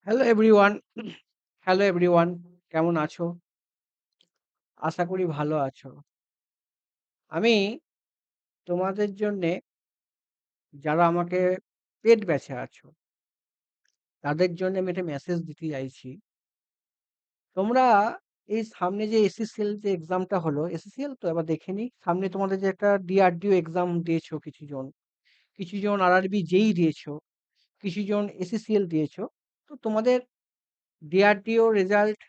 Hello everyone, hello everyone কেমন আছো? আশা করি ভালো আছো। আমি তোমাদের জন্যে যারা আমাকে পেট ব্যাচে আছো, তাদের জন্য আমি একটা মেসেজ দিতে চাইছি। তোমরা এই সামনে যে এসএসসিএল যে এক্সামটা হলো, এসএসসিএল তো এবার দেখে নিই। সামনে তোমাদের যে একটা ডিআরডিও এক্সাম দিয়েছো কিছুজন, কিছুজন আরআরবি জেইই দিয়েছো, কিছুজন এসএসসিএল দিয়েছো। তো তোমাদের ডিআরডিও রেজাল্ট,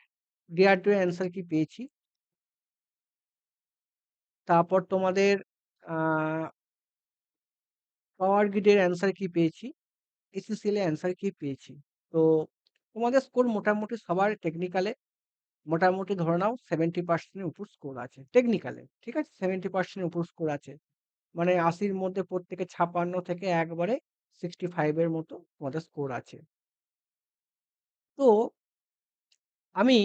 ডিআরডিও অ্যান্সার কি পেয়েছি। তারপর তোমাদের আ পাওয়ার গ্রিডের অ্যান্সার কি পেয়েছি, এসএসসিএল এর অ্যান্সার কি পেয়েছি। তো তোমাদের স্কোর মোটামুটি সবার টেকনিক্যালে মোটামুটি ধরে নাও 70% এর উপর স্কোর আছে টেকনিক্যালে। ঠিক আছে? 70% এর উপর স্কোর আছে। মানে ৮০ র মধ্যে প্রত্যেকে ৫৬ থেকে একবারে 65 এর মতো তোমাদের স্কোর আছে। তো আমি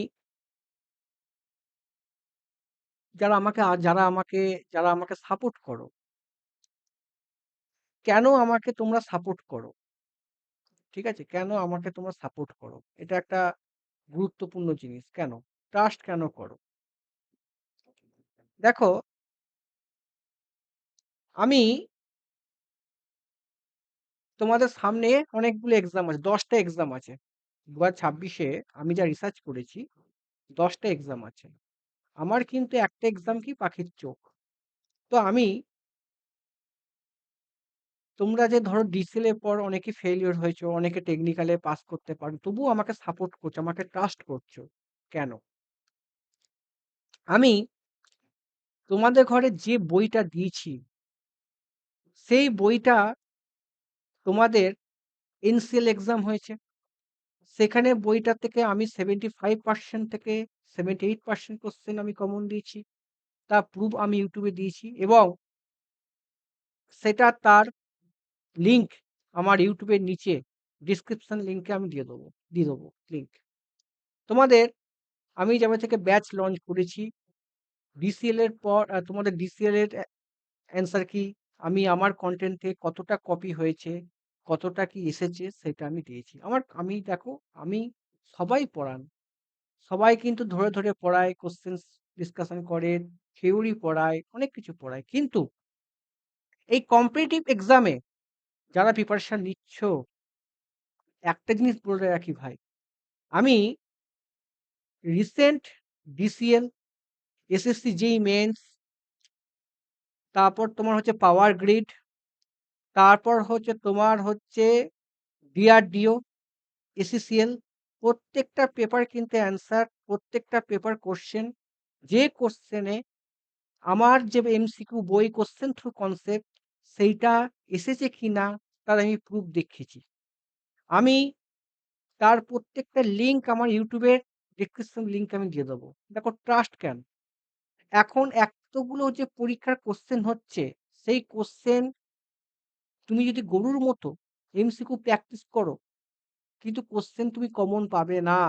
যারা আমাকে সাপোর্ট করো, কেন আমাকে তোমরা সাপোর্ট করো? ঠিক আছে? কেন আমাকে তোমরা সাপোর্ট করো? এটা একটা গুরুত্বপূর্ণ জিনিস। কেন? ট্রাস্ট কেন করো? দেখো, আমি তোমাদের সামনে অনেকগুলো এক্সাম আছে, ১০টা এক্সাম আছে। ২০২৬-এ আমি যা রিসার্চ করেছি ১০টা এক্সাম আছে। আমার কিন্তু একটা এক্সাম কি পাখির চোখ। তো আমি তোমরা যে ধরো ডিসিএল এর পর অনেকে ফেইলিউর হয়েছো, অনেকে টেকনিক্যালে পাস করতে পারো, তবুও আমাকে সাপোর্ট করছো, আমাকে ট্রাস্ট করছো। কেন? আমি তোমাদের ঘরে যে বইটা দিয়েছি, সেই বইটা তোমাদের এনসিএল এক্সাম হয়েছে। সেখানে বইটা থেকে আমি 75% থেকে 78% কোশ্চেন আমি কমন দিয়েছি। তার প্রুফ আমি ইউটিউবে দিয়েছি এবং তার লিঙ্ক আমার ইউটিউবের নিচে ডেসক্রিপশন লিঙ্কে আমি দিয়ে দেবো লিঙ্ক। তোমাদের আমি যেবে থেকে ব্যাচ লঞ্চ করেছি, ডিসিএল এর পর তোমাদের ডিসিএল এর অ্যান্সার কি, আমি আমার কনটেন্ট থেকে কতটা কপি হয়েছে, কতটা কি এসেছে সেটা আমি দিয়েছি। আমি দেখো, আমি সবাই পড়ান, সবাই কিন্তু ধরে ধরে পড়ায়, কোশ্চেন ডিসকাশন করে, থিওরি পড়ায়, অনেক কিছু পড়ায়। কিন্তু এই কম্পিটিটিভ এক্সামে যারা প্রিপারেশন নিচ্ছ, একটা জিনিস বলে রাখি ভাই, আমি রিসেন্ট ডিসিএল, এসএসসি জেই মেন্স, তারপর তোমার হচ্ছে পাওয়ার গ্রিড, তারপর হচ্ছে তোমার হচ্ছে ডিআরডিও, এসএসসিএল, প্রত্যেকটা পেপার কিন্তু অ্যান্সার, প্রত্যেকটা পেপার কোশ্চেন, যে কোশ্চেনে আমার যে এমসিকিউ বই কোশ্চেন থ্রু কনসেপ্ট সেইটা এসেছে কিনা তার আমি প্রুফ দেখিয়েছি। আমি তার প্রত্যেকটা লিঙ্ক আমার ইউটিউবের ডেসক্রিপশন লিঙ্ক আমি দিয়ে দেবো। দেখো ট্রাস্ট কেন? এখন এতগুলো যে পরীক্ষার কোশ্চেন হচ্ছে, সেই কোশ্চেন তুমি যদি গরুর মতো এমসিকিউ প্র্যাকটিস করো, কিন্তু কোশ্চেন তুমি কমন পাবে না।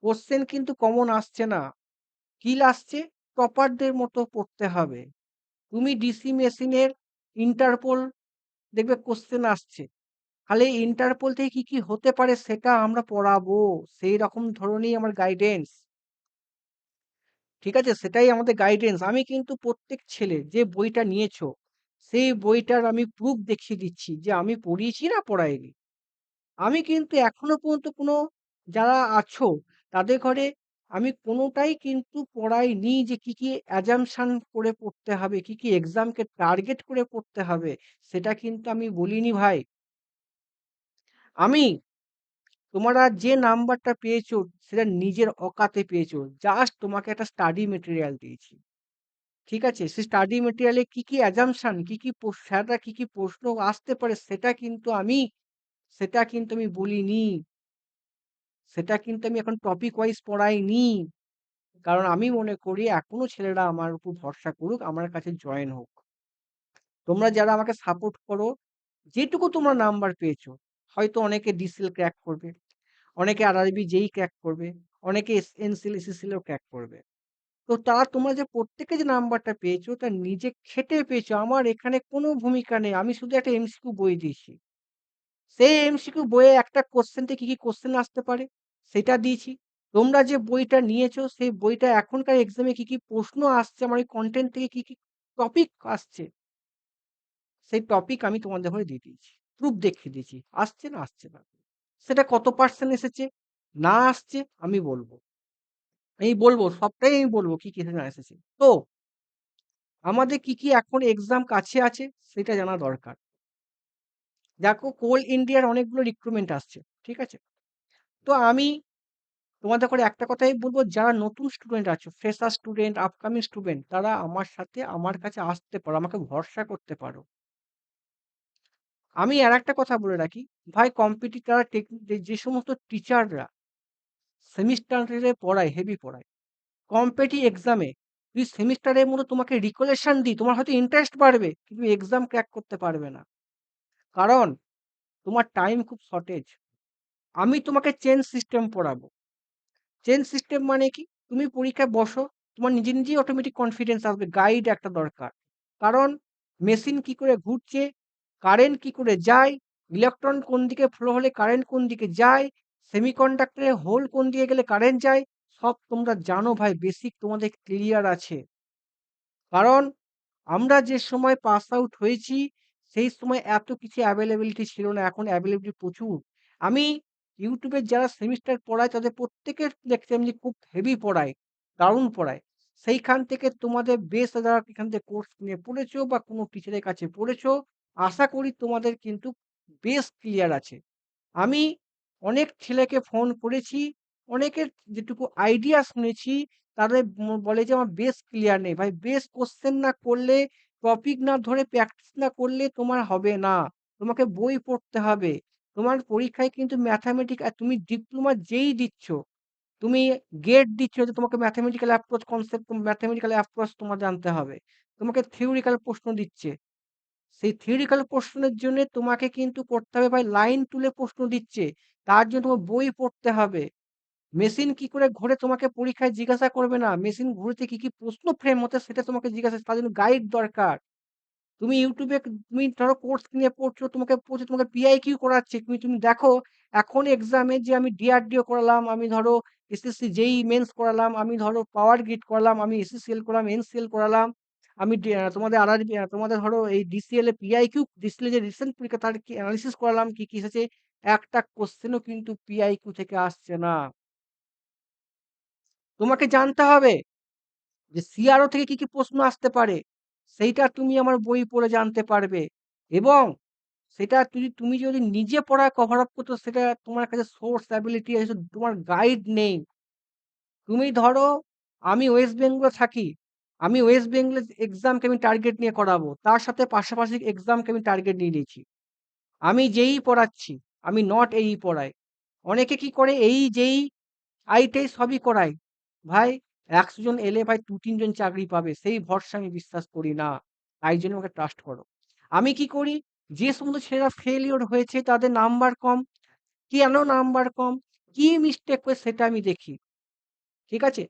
কোশ্চেন কিন্তু কমন আসছে না। কি আসছে? টপারদের মতো পড়তে হবে। তুমি ডিসি মেশিনের ইন্টারপোল দেখবে কোশ্চেন আসছে। তাহলে ইন্টারপোল থেকে কি কি হতে পারে সেটা আমরা পড়াবো। সেই রকম ধরনেরই আমার গাইডেন্স। ঠিক আছে? সেটাই আমাদের গাইডেন্স। আমি কিন্তু প্রত্যেক ছেলে যে বইটা নিয়েছো, সেই বইটার আমি প্রুফ দেখিয়ে দিচ্ছি যে আমি পড়িয়েছি না পড়াইনি। আমি কিন্তু এখনো পর্যন্ত কোনো যারা আছো তাদের ঘরে আমি কোনোটাই কিন্তু পড়াইনি যে কি কি অ্যাজাম্পশন করে পড়তে হবে, কি কি এক্সামকে টার্গেট করে পড়তে হবে, সেটা কিন্তু আমি বলিনি ভাই। আমি তোমরা যে নাম্বারটা পেয়েছো সেটা নিজের অকাতে পেয়েছো। জাস্ট তোমাকে একটা স্টাডি মেটেরিয়াল দিয়েছি। ঠিক আছে? সেই স্টাডি মেটেরিয়ালে কি কি অ্যাজাম্পশন, কি কি স্যাররা কি কি প্রশ্ন আসতে পারে সেটা কিন্তু আমি বলিনি। সেটা কিন্তু আমি এখন টপিক ওয়াইজ পড়াইনি। কারণ আমি মনে করি এখনো ছেলেরা আমার উপর ভরসা করুক, আমার কাছে জয়েন হোক। তোমরা যারা আমাকে সাপোর্ট করো, যেটুকু তোমরা নাম্বার পেয়েছো, হয়তো অনেকে ডিসিএল ক্র্যাক করবে, অনেকে আরআরবি জেইই ক্র্যাক করবে, অনেকে এনসিএল, এসএসসিএল ও ক্র্যাক করবে। তো তোমরা যে প্রত্যেকে যে নাম্বারটা পেয়েছো তা নিজে খেটে পেয়েছো। আমার এখানে কোনো ভূমিকা নেই। আমি শুধু একটা এমসিকিউ বই দিয়েছি। সেই এমসিকিউ বইয়ে একটা কোয়েশ্চেন থেকে কি কোয়েশ্চেন আসতে পারে সেটা দিয়েছি। তোমরা যে বইটা নিয়েছো সেই বইটা এখনকার এক্সামে কি প্রশ্ন আসছে, আমার ওই কনটেন্ট থেকে কি টপিক আসছে, সেই টপিক আমি তোমাদের হয়ে দিয়ে দিয়েছি। প্রুফ দেখিয়ে দিয়েছি। আসছে না আসছে না। সেটা কত পার্সেন্ট এসেছে, না আসছে আমি বলব। আমি বলব, সবটাই আমি বলব কি না এসেছে। তো আমাদের কি এখন এক্সাম কাছে আছে সেটা জানা দরকার। দেখো কোল ইন্ডিয়ার অনেকগুলো রিক্রুটমেন্ট আসছে। ঠিক আছে? তো আমি তোমাদের করে একটা কথাই বলব, যারা নতুন স্টুডেন্ট আছো, ফ্রেশার স্টুডেন্ট, আপকামিং স্টুডেন্ট, তারা আমার সাথে আমার কাছে আসতে পারো, আমাকে ভরসা করতে পারো। আমি আরেকটা কথা বলে রাখি, ভাই কম্পিটিটর যে সমস্ত টিচাররা সেমিস্টারে পড়ায়, হেভি পড়ায়, কম্পিটিটিভ এক্সামে যদি সেমিস্টারের মধ্যে তোমাকে রিকলেকশন দিই, তোমার হয়তো ইন্টারেস্ট বাড়বে কিন্তু এক্সাম ক্র্যাক করতে পারবে না। কারণ তোমার টাইম খুব শর্টেজ। আমি তোমাকে চেন সিস্টেম পড়াবো। চেন সিস্টেম মানে কি? তুমি পরীক্ষায় বসো, তোমার নিজেই অটোমেটিক কনফিডেন্স আসবে, গাইড একটা দরকার। কারণ মেশিন কি করে ঘুরছে, কারেন্ট কি করে যায়, ইলেকট্রন কোন দিকে ফ্লো হলে কারেন্ট কোন দিকে যায়, সেমিকন্ডাক্টরের হোল কোন দিকে গেলে কারেন্ট যায়, সব তোমরা জানো ভাই, বেসিক তোমাদের ক্লিয়ার আছে। কারণ আমরা যে সময় পাস আউট হয়েছি সেই সময় এত কিছু অ্যাভেলেবিলিটি ছিল না, এখন অ্যাভেলেবিলিটি প্রচুর। আমি ইউটিউবে যারা সেমিস্টার পড়ায় তাদের প্রত্যেকের দেখতাম যে খুব হেভি পড়ায়, দারুণ পড়ায়। সেইখান থেকে তোমাদের বেশ যারা এখান থেকে কোর্স নিয়ে পড়েছো বা কোনো টিচারের কাছে পড়েছো, আশা করি তোমাদের কিন্তু বেশ ক্লিয়ার আছে। আমি অনেক ছেলেকে ফোন করেছি, অনেকের যেটুকু আইডিয়া শুনেছি, তাদের বলে যে আমার বেস ক্লিয়ার নেই। ভাই বেস কোশ্চেন না করলে, টপিক না ধরে প্র্যাকটিস না করলে তোমার হবে না। তোমাকে বই পড়তে হবে। তোমার পরীক্ষায় কিন্তু তুমি ডিপ্লোমা যেই দিচ্ছ, তুমি গেট দিচ্ছ, যে তোমাকে mathematical approach concept, mathematical approach তোমার জানতে হবে। তোমাকে থিওরিক্যাল প্রশ্ন দিচ্ছে। সেই থিওরিক্যাল প্রশ্নের জন্য তোমাকে কিন্তু করতে হবে ভাই, লাইন তুলে প্রশ্ন দিচ্ছে, তার জন্য তোমার বই পড়তে হবে। মেশিন কি করে ঘুরে তোমাকে পরীক্ষায় জিজ্ঞাসা করবে না, মেশিন ঘুরতে কি প্রশ্ন ফ্রেম হতে সেটা তোমাকে জিজ্ঞাসা, তার জন্য গাইড দরকার। তুমি ইউটিউবে তুমি ধরো কোর্স নিয়ে পড়ছো, তোমাকে পড়ছে, তোমাকে পিআইকিউ করাচ্ছে, তুমি তুমি দেখো এখন এক্সামে যে আমি ডিআরডিও করালাম, আমি ধরো এসএসসি জেই মেন্স করালাম, আমি ধরো পাওয়ার গ্রিড করালাম, আমি এসএসসিএল করালাম, এনসিএল করালাম, আমি তোমাদের আরআরবি, তোমাদের ধরো এই ডিসিএল এ পিআইকিউ, ডিসিএল যে রিসেন্ট পরীক্ষা তার কি অ্যানালিসিস করালাম, কি এসেছে, একটা কোশ্চেনও কিন্তু পিআইকিউ থেকে আসছে না। তোমাকে জানতে হবে যে সিআরও থেকে কি প্রশ্ন আসতে পারে, সেইটা তুমি আমার বই পড়ে জানতে পারবে। এবং সেটা তুমি যদি নিজে পড়া কভার আপ করতো, সেটা তোমার কাছে সোর্স অ্যাবিলিটি আছে, তোমার গাইড নেই। তুমি ধরো আমি ওয়েস্ট বেঙ্গলে থাকি, আমি ওয়েস্ট বেঙ্গলের এক্সামকে আমি টার্গেট নিয়ে করাবো, তার সাথে পাশাপাশি এক্সামকে আমি টার্গেট নিয়ে নিয়েছি। আমি যেই পড়াচ্ছি, আমি নট এই পড়াই। অনেকে কি করে এই যেই আইটাই সবই করায়। ভাই ১০০ জন এলে ভাই ২-৩ জন চাকরি পাবে, সেই ভরসা আমি বিশ্বাস করি না। তাই জন্য আমাকে ট্রাস্ট করো। আমি কি করি, যে সমস্ত ছেলেরা ফেলিওর হয়েছে তাদের নাম্বার কম, কেন নাম্বার কম, কি মিস্টেক করে সেটা আমি দেখি। ঠিক আছে?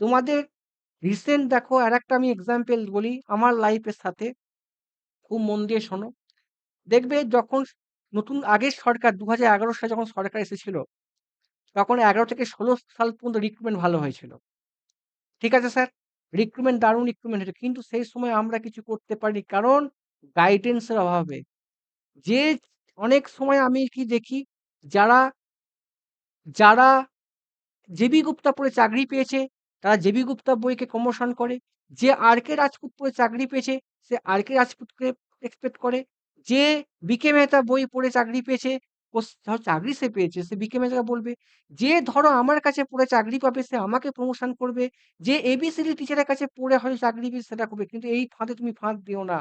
তোমাদের রিসেন্ট দেখো, আরেকটা আমি এক্সাম্পল বলি আমার লাইফের সাথে, খুব মন দিয়ে শোনো। দেখবে যখন নতুন আগের সরকার ২০১১ সালে যখন সরকার এসেছিল, তখন ১১ থেকে ১৬ সাল পর্যন্ত রিক্রুটমেন্ট ভালো হয়েছিল। ঠিক আছে স্যার? রিক্রুটমেন্ট দারুণ রিক্রুটমেন্ট হয়েছে। কিন্তু সেই সময় আমরা কিছু করতে পারিনি। কারণ গাইডেন্স এর অভাবে। যে অনেক সময় আমি কি দেখি, যারা যারা জে.বি. গুপ্তা পড়ে চাকরি পেয়েছে, তারা জে.বি. গুপ্তা বইকে প্রমোশন করে। যে আর.কে. রাজপুত পড়ে চাকরি পেয়েছে, সে আর.কে. রাজপুতকে এক্সপেক্ট করে। যে বি.কে. মেহতা বই পড়ে চাকরি পেয়েছে, ধর চাকরি সে পেয়েছে, সে বি.কে. মেহতাকে বলবে। যে ধরো আমার কাছে পড়ে চাকরি পাবে, সে আমাকে প্রমোশন করবে। যে এবিসিডি টিচারের কাছে পড়ে হয়তো চাকরি পেয়েছে, সেটা করবে। কিন্তু এই ফাঁদে তুমি ফাঁদ দিও না।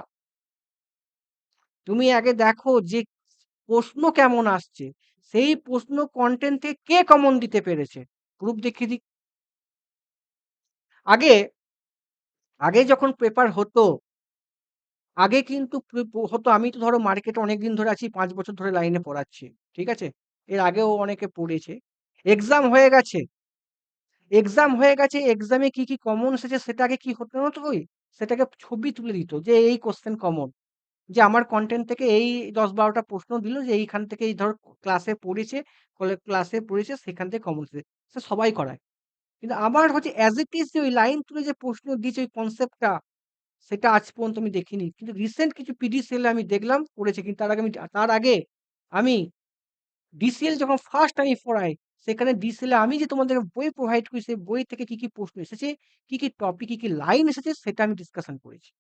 তুমি আগে দেখো যে প্রশ্ন কেমন আসছে, সেই প্রশ্ন কনটেন্ট থেকে কে কমন দিতে পেরেছে, প্রুফ দেখিয়ে দিক। আগে আগে যখন পেপার হতো, আগে কিন্তু হতো, আমি তো ধরো মার্কেটে অনেকদিন ধরে আছি, ৫ বছর ধরে লাইনে পড়াচ্ছি। ঠিক আছে? এর আগেও অনেকে পড়েছে। এক্সাম হয়ে গেছে, এক্সামে কি কমন এসেছে সেটা আগে কি হতো জানো তো? সেটাকে ছবি তুলে দিত যে এই কোশ্চেন কমন। যে আমার কনটেন্ট থেকে এই ১০-১২ টা প্রশ্ন দিল যে এইখান থেকে এই ধরো ক্লাসে পড়েছে, ক্লাসে পড়েছে সেখান থেকে কমন এসেছে। সে সবাই করায়। কিন্তু আমার হচ্ছে অ্যাজ ইট ইজ যে ওই লাইন তুলে যে প্রশ্ন দিয়েছে ওই কনসেপ্টটা সেটা আজ পর্যন্ত আমি দেখিনি। কিন্তু রিসেন্ট কিছু পিডিসিএল আমি দেখলাম করেছে। কিন্তু তার আগে আমি ডিসিএল যখন ফার্স্ট আমি পড়াই, সেখানে ডিসিএল এ আমি যে তোমাদেরকে বই প্রোভাইড করি, সেই বই থেকে কি প্রশ্ন এসেছে, কি টপিক, কি লাইন এসেছে সেটা আমি ডিসকাশন করেছি।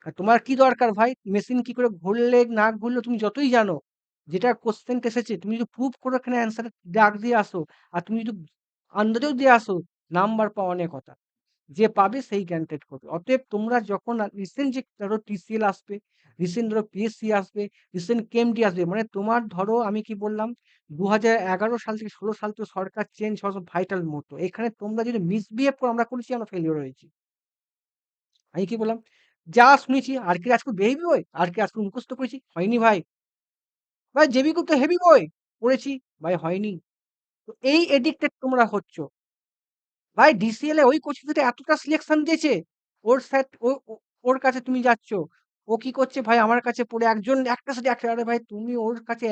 আর তোমার কি দরকার ভাই? মেশিন কি করে ঘুরলে না ঘুরলে তুমি যতই জানো, যেটা কোয়েশ্চেন এসেছে তুমি যদি প্রুভ করে ওখানে অ্যান্সার দাগ দিয়ে আসো, আর তুমি যদি আন্দাজেও দিয়ে আসো, নাম্বার পাওয়া নিয়ে কথা। যে পাবে সেই গ্যারান্টেড করবে। অতএব তোমরা যখন রিসেন্ট যে ধরো টিসিএল আসবে, রিসেন্ট ধরো পিএসসি আসবে, রিসেন্ট কেএমডি আসবে। মানে তোমার ধরো আমি কি বললাম ২০১১ সাল থেকে ১৬ সাল তো সরকার চেঞ্জ হওয়ার ভাইটাল মুহূর্ত। এখানে তোমরা যদি মিসবিহেভ করো আমরা করেছি আমরা ফেইলিউর হয়েছি। আমি কি বললাম? যা শুনেছি আর কি আজকে বেবি বই, আর কি আজকে মুখস্থ করেছি, হয়নি ভাই। ভাই জেবি গুপ্ত হেভি বই, পড়েছি, ভাই হয়নি। তো এই এডিক্টেড তোমরা হচ্ছ। ভাই ডিসিএল এ ওই কোচিং থেকে এতটা সিলেকশন দিয়েছে। ওর স্যার ওর কাছে তুমি যাচ্ছ। ও কি করছে ভাই আমার কাছে পড়ে একজন একটা সিটে একটা আরে ভাই তুমি ওর কাছে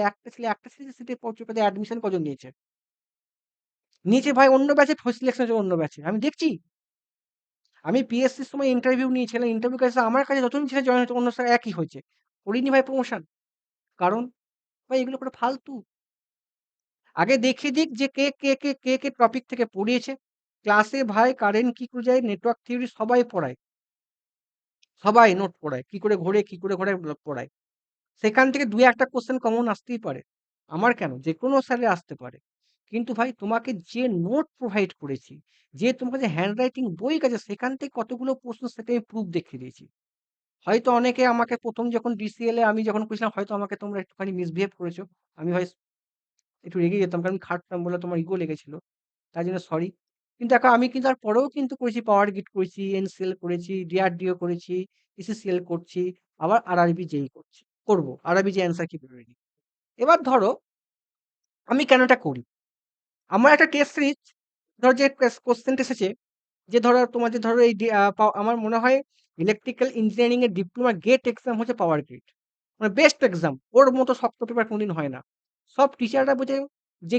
একটা সিটে পড়ছো কাছে অ্যাডমিশন কজন নিয়েছে? নিয়েছে ভাই অন্য ব্যাচে ফার্স্ট সিলেকশন হয়েছে অন্য ব্যাচে। আমি দেখছি। আমি পিএসসির সময় ইন্টারভিউ নিয়েছিলাম। ইন্টারভিউ কাছে আমার কাছে যতজন ছেলে জয়েন হয়েছে অন্য স্যার একই হয়েছে। করিনি ভাই প্রমোশন। কারণ ভাই এগুলো করে ফালতু। আগে দেখিয়ে দিক যে কে টপিক থেকে পড়িয়েছে। ক্লাসে ভাই কারেন্ট কি করে যায়, নেটওয়ার্ক থিওরি সবাই পড়ায়। সবাই নোট পড়ায়। কি করে ঘোরে পড়ায়। সেখান থেকে ২-১ টা কোয়েশ্চেন কমন আসতেই পারে। আমার কেন? যেকোনো স্যারের আসতে পারে। কিন্তু ভাই তোমাকে যে নোট প্রোভাইড করেছি, যে তোমার কাছে হ্যান্ডরাইটিং বই আছে সেখান থেকে কতগুলো প্রশ্ন সেটা আমি প্রুফ দেখিয়ে দিয়েছি। হয়তো অনেকে আমাকে ১ম যখন ডিসিএল এ আমি যখন করেছিলাম হয়তো আমাকে তোমরা একটুখানি মিসবিহেভ করেছো। আমি হয় একটু রেগে যেতাম কারণ খাটতাম বলে তোমার ইগো লেগেছিল। তার জন্য সরি। কিন্তু এখন আমি কিন্তু তারপরেও কিন্তু করেছি পাওয়ার গ্রিড করেছি, এনসিএল করেছি, ডিআরডিও করেছি, এসিসিএল করছি, আবার আরআরবি জেই করছি। করব। আরআরবি জেই অ্যান্সার কি রেডি। এবার ধরো আমি কেন এটা করি? আমার একটা টেস্ট সিরিজ ধরো যে কোয়েশ্চেনটা এসেছে যে ধরো তোমাদের ধরো এই আমার মনে হয় ইলেকট্রিক্যাল ইঞ্জিনিয়ারিং এর ডিপ্লোমা গেট এক্সাম হচ্ছে পাওয়ার গ্রিড। মানে বেস্ট এক্সাম। ওর মতো শক্ত পেপার কোনদিন হয় না। সব টিচাররা বোঝে যে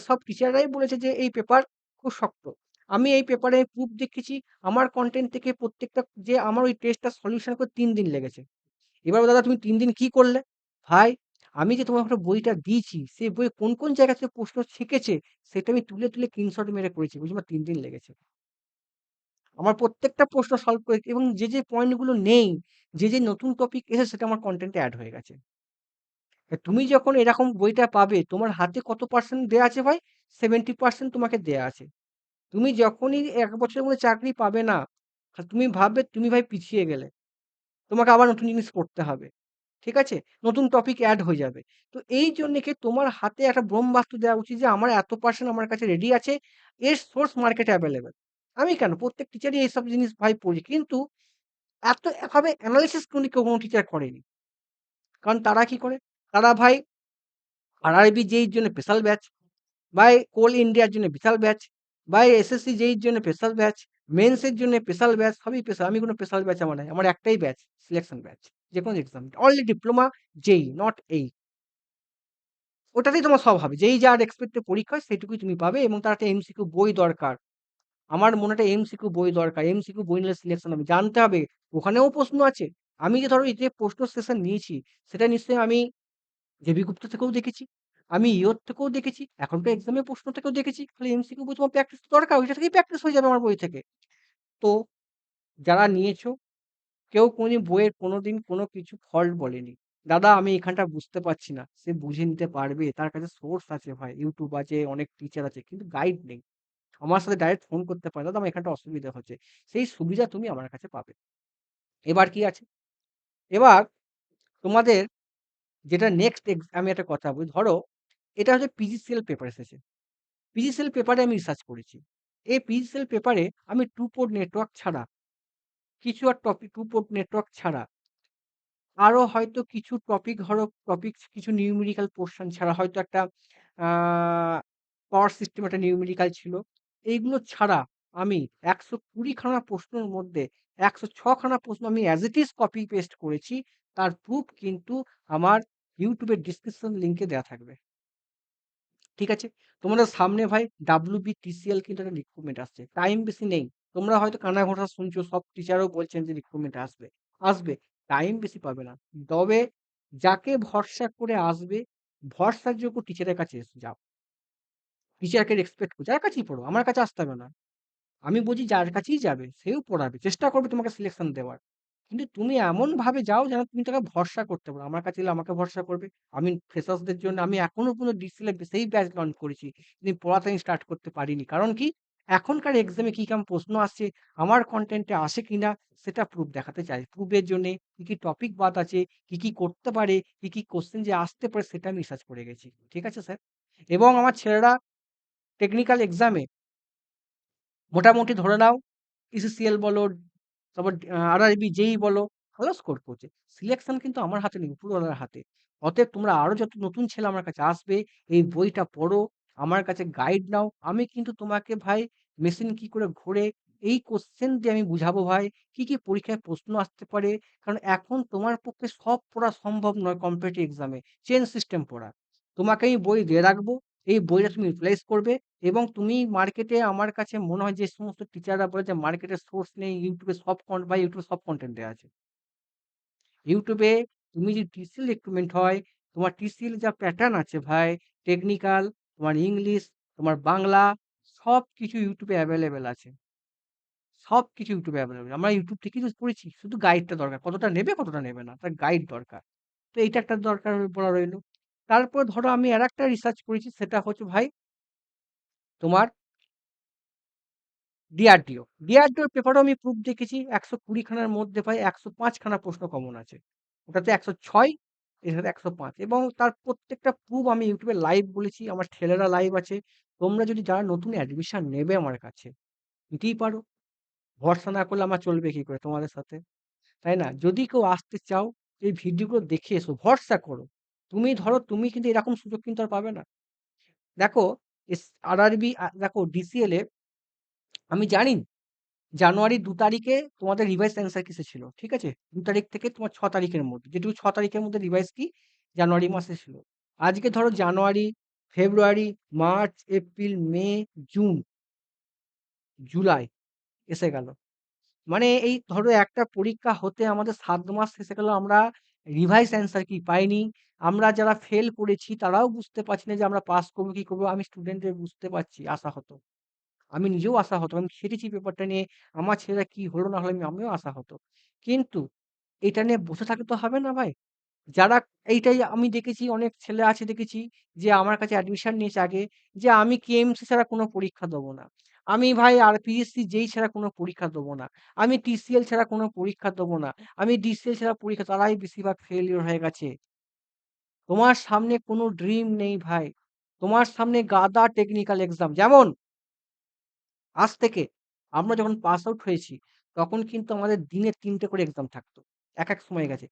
সব টিচাররাই বলেছে যে এই পেপার খুব শক্ত। আমি এই পেপারে প্রুফ দেখেছি। আমার কনটেন্ট থেকে প্রত্যেকটা যে আমার ওই টেস্টটা সলিউশন করতে ৩ দিন লেগেছে। এবার দাদা তুমি ৩ দিন কি করলে? ভাই আমি যে তোমাকে বইটা দিয়েছি, সেই বইয়ে কোন জায়গা থেকে প্রশ্ন শিখেছে সেটা আমি তুলে স্ক্রিনশট মেরে করেছি। বুঝলি আমার ৩ দিন লেগেছে। আমার প্রত্যেকটা প্রশ্ন সলভ করেছি এবং যে পয়েন্ট গুলো নেই, যে নতুন টপিক এসেছে সেটা আমার কনটেন্টে এড হয়ে গেছে। তুমি যখন এরকম বইটা পাবে তোমার হাতে কত পার্সেন্ট দেয়া আছে ভাই? 70% তোমাকে দেয়া আছে। তুমি যখনই ১ বছরের মধ্যে চাকরি পাবে না, তুমি ভাববে তুমি ভাই পিছিয়ে গেলে। তোমাকে আবার নতুন জিনিস পড়তে হবে। ঠিক আছে? নতুন টপিক এড হয়ে যাবে। তো এই জন্যে কি তোমার হাতে একটা ব্রহ্মাস্ত্র দেওয়া উচিত যে আমার এত পার্সেন্ট আমার কাছে রেডি আছে। এর সোর্স মার্কেটে এভেইলেবল। আমি কেন? প্রত্যেক টিচারই এইসব জিনিস ভাই পড়ি। কিন্তু এভাবে এনালাইসিস কিন্তু কোনো টিচার করেনি। কারণ তারা কি করে? তারা ভাই আরআরবি জেইর জন্য স্পেশাল ব্যাচ, ভাই কোল ইন্ডিয়ার জন্য বিশাল ব্যাচ, ভাই এসএসসি জেইর জন্য স্পেশাল ব্যাচ, মেন্স এর জন্য স্পেশাল ব্যাচ, সবই স্পেশাল। আমি কোনো স্পেশাল ব্যাচ আমার নাই। আমার একটাই ব্যাচ, সিলেকশন ব্যাচ। যেকোনো exam. Only diploma JEE, not এই। ওটাতেই তোমার সব হবে। যেই যার এক্সপেক্টেড পরীক্ষা হয় সেটুকুই তুমি পাবে এবং তার একটা এমসিকিউ বই দরকার। আমার মনে হয় একটা এমসিকিউ বই দরকার। এমসিকিউ বই নিলে সিলেকশন হবে। জানতে হবে ওখানেও প্রশ্ন আছে। আমি যে ধরো এই যে প্রশ্ন সেশন নিয়েছি সেটা নিশ্চয়ই আমি জেবি গুপ্ত থেকেও দেখেছি। আমি ইওর থেকেও দেখেছি। এখনকার এক্সামের প্রশ্ন থেকেও দেখেছি। খালি এমসিকিউ বই তোমার প্র্যাকটিস দরকার। ওইটা থেকেই প্র্যাকটিস হয়ে যাবে আমার বই থেকে। তো যারা নিয়েছো কেউ কোনদিন বইয়ের কোনোদিন কোনো কিছু ফল্ট বলেনি। দাদা আমি এখানটা বুঝতে পারছি না। সে বুঝে নিতে পারবে। তার কাছে সোর্স আছে ভাই। YouTube আছে, অনেক টিচার আছে। কিন্তু গাইড নেই। আমার সাথে ডাইরেক্ট ফোন করতে পারে। দাদা আমার এখানটা অসুবিধা হচ্ছে। সেই সুবিধা তুমি আমার কাছে পাবে। এবার কি আছে? এবার তোমাদের যেটা নেক্সট আমি একটা কথা বলি। ধরো এটা হচ্ছে পিজিসিএল পেপার এসেছে। পিজিসিএল পেপারে আমি রিসার্চ করেছি। এই পিজিসিএল পেপারে আমি টু পোর্ট নেটওয়ার্ক ছাড়া কিছু আর টপিক টু পোর্ট নেটওয়ার্ক ছাড়া আরো হয়তো কিছু টপিক কিছু নিউমেরিক্যাল পোরশন ছাড়া হয়তো একটা আ পাওয়ার সিস্টেম একটা নিউমেরিক্যাল ছিল। এইগুলো ছাড়া আমি ১২০ খানা প্রশ্নের মধ্যে 106 খানা প্রশ্ন আমি as it is copy paste করেছি। তার প্রুফ কিন্তু আমার YouTube এর ডেসক্রিপশন লিংকে দেয়া থাকবে। ঠিক আছে? তোমাদের সামনে ভাই WBTCL কিন্তু একটা রিক্রুটমেন্ট আসছে। টাইম বেশি নেই। তোমরা হয়তো কানাঘোষা শুনছো, সব টিচারও বলছেন যে রিক্রুটমেন্ট আসবে। আসবে। টাইম বেশি পাবে না। তবে যাকে ভরসা করে আসবে, ভরসাযোগ্য টিচারের কাছে যাও। টিচারকে রেসপেক্ট করো। যার কাছেই পড়ো। আমার কাছে আসতে হবে না। আমি বুঝি যার কাছেই যাবে সেও পড়াবে। চেষ্টা করবে তোমাকে সিলেকশন দেওয়ার। কিন্তু তুমি এমনভাবে যাও যেন তুমি তাকে ভরসা করতে পারো। আমার কাছে এলে আমাকে ভরসা করবে। আমি ফ্রেশার্সদের জন্য আমি এখনো পর্যন্ত ডিসিএল এ সেই ব্যাচ লঞ্চ করেছি। কিন্তু পড়াতে আমি স্টার্ট করতে পারিনি। কারণ কি? এখনকার এক্সামে কি কেমন প্রশ্ন আসছে, আমার কনটেন্টে আসে কিনা সেটা প্রুফ দেখাতে চাই। প্রুফের জন্যে কি টপিক বাদ আছে, কি করতে পারে, কি কোয়েশ্চেন যে আসতে পারে সেটা আমি রিসার্চ করে গেছি। ঠিক আছে স্যার? এবং আমার ছেলেরা টেকনিক্যাল এক্সামে মোটামুটি ধরে নাও ECCL বলো, তারপর RRB যেই বলো, ভালো স্কোর করছে। সিলেকশন কিন্তু আমার হাতে নেই, উপরওয়ালার হাতে। অতএব তোমরা আরো যত নতুন ছেলে আমার কাছে আসবে, এই বইটা পড়ো, আমার কাছে গাইড নাও। আমি কিন্তু তোমাকে ভাই মেশিন কি করে ঘোরে, এই কোশ্চেন দিয়ে আমি বুঝাবো ভাই, কি পরীক্ষায় প্রশ্ন আসতে পারে। কারণ এখন তোমার পক্ষে সব পড়া সম্ভব নয় কম্পিটিটিভ এক্সামে, চেন সিস্টেম পড়া। তোমাকে আমি বই দিয়ে রাখবো, এই বইটা তুমি ইউটিলাইজ করবে এবং তুমি মার্কেটে আমার কাছে মনে হয় যে সমস্ত টিচাররা বলে যে মার্কেটে সোর্স নেই, ইউটিউবে সব ভাই ইউটিউবে সব কনটেন্ট দেওয়া আছে। ইউটিউবে তুমি যদি টিসিএল রিক্রুটমেন্ট হয়, তোমার টিসিএল যা প্যাটার্ন আছে ভাই, টেকনিক্যাল, তোমার ইংলিশ, তোমার বাংলা, সবকিছু ইউটিউবে অ্যাভেলেবেল আছে। সবকিছু ইউটিউবে অ্যাভেলেবেল। আমরা ইউটিউব থেকেই তো পড়েছি। শুধু গাইডটা দরকার। কতটা নেবে, কতটা নেবে না। তার গাইড দরকার। তো এইটা একটা দরকার পড়া রইলো। তারপর ধরো আমি আরেকটা রিসার্চ করেছি সেটা হচ্ছে ভাই তোমার ডিআরডিও। ডিআরডিওর পেপারও আমি প্রুফ দেখেছি ১২০ খানার মধ্যে ভাই ১০৫ খানা প্রশ্ন কমন আছে। ওটাতে ১০৬, এটাতে ১০৫ এবং তার প্রত্যেকটা প্রুফ আমি ইউটিউবে লাইভ বলেছি। আমার ছেলেরা লাইভ আছে। তোমরা যদি যারা নতুন অ্যাডমিশন নেবে আমার কাছে, নিতেই পারো। ভরসা না করলে আমার চলবে কি করে তোমাদের সাথে? তাই না? যদি কেউ আসতে চাও, এই ভিডিওগুলো দেখে এসো, ভরসা করো। তুমি ধরো তুমি কিন্তু এরকম সুযোগ কিন্তু আর পাবে না। দেখো এস আরআরবি দেখো ডিসিএল এ আমি জানি জানুয়ারির ২ তারিখে তোমাদের রিভাইস অ্যান্সার কিসে ছিল। ঠিক আছে? ২ তারিখ থেকে তোমার ৬ তারিখের মধ্যে। যেটুকু ৬ তারিখের মধ্যে রিভাইস কি? জানুয়ারি মাসে ছিল। আজকে ধরো জানুয়ারি, ফেব্রুয়ারি, মার্চ, এপ্রিল, মে, জুন, জুলাই এসে গেল। মানে এই ধরো একটা পরীক্ষা হতে আমাদের ৭ মাস এসে গেল আমরা রিভাইস অ্যান্সার কি পাইনি। আমরা যারা ফেল করেছি তারাও বুঝতে পারছি না যে আমরা পাস করব কি করব। আমি স্টুডেন্টদের বুঝতে পারছি আশাহত। আমি নিজেও আশাহত। আমি খেটেছি পেপারটা নিয়ে। আমার ছেলেরা কি হলো না হলো আমিও আশাহত। কিন্তু এটা নিয়ে বসে থাকলে তো হবে না ভাই। যারা এইটাই আমি দেখেছি অনেক ছেলে আছে দেখেছি যে আমার কাছে অ্যাডমিশন নিয়েছে আগে যে আমি কেএমসি ছাড়া কোনো পরীক্ষা দেবো না। আমি ভাই আর পিএসসি যেই ছাড়া কোনো পরীক্ষা দেবো না। আমি টিসিএল ছাড়া কোনো পরীক্ষা দেবো না। আমি ডিসিএল ছাড়া পরীক্ষা তারাই বেশিরভাগ ফেইলিউর হয়ে গেছে। তোমার সামনে কোনো ড্রিম নেই ভাই। তোমার সামনে গাদা টেকনিক্যাল এক্সাম। যেমন আজ থেকে আমরা যখন পাস আউট হয়েছি, তখন কিন্তু আমাদের দিনে ৩ টে করে এক্সাম থাকতো। এক সময় গেছে।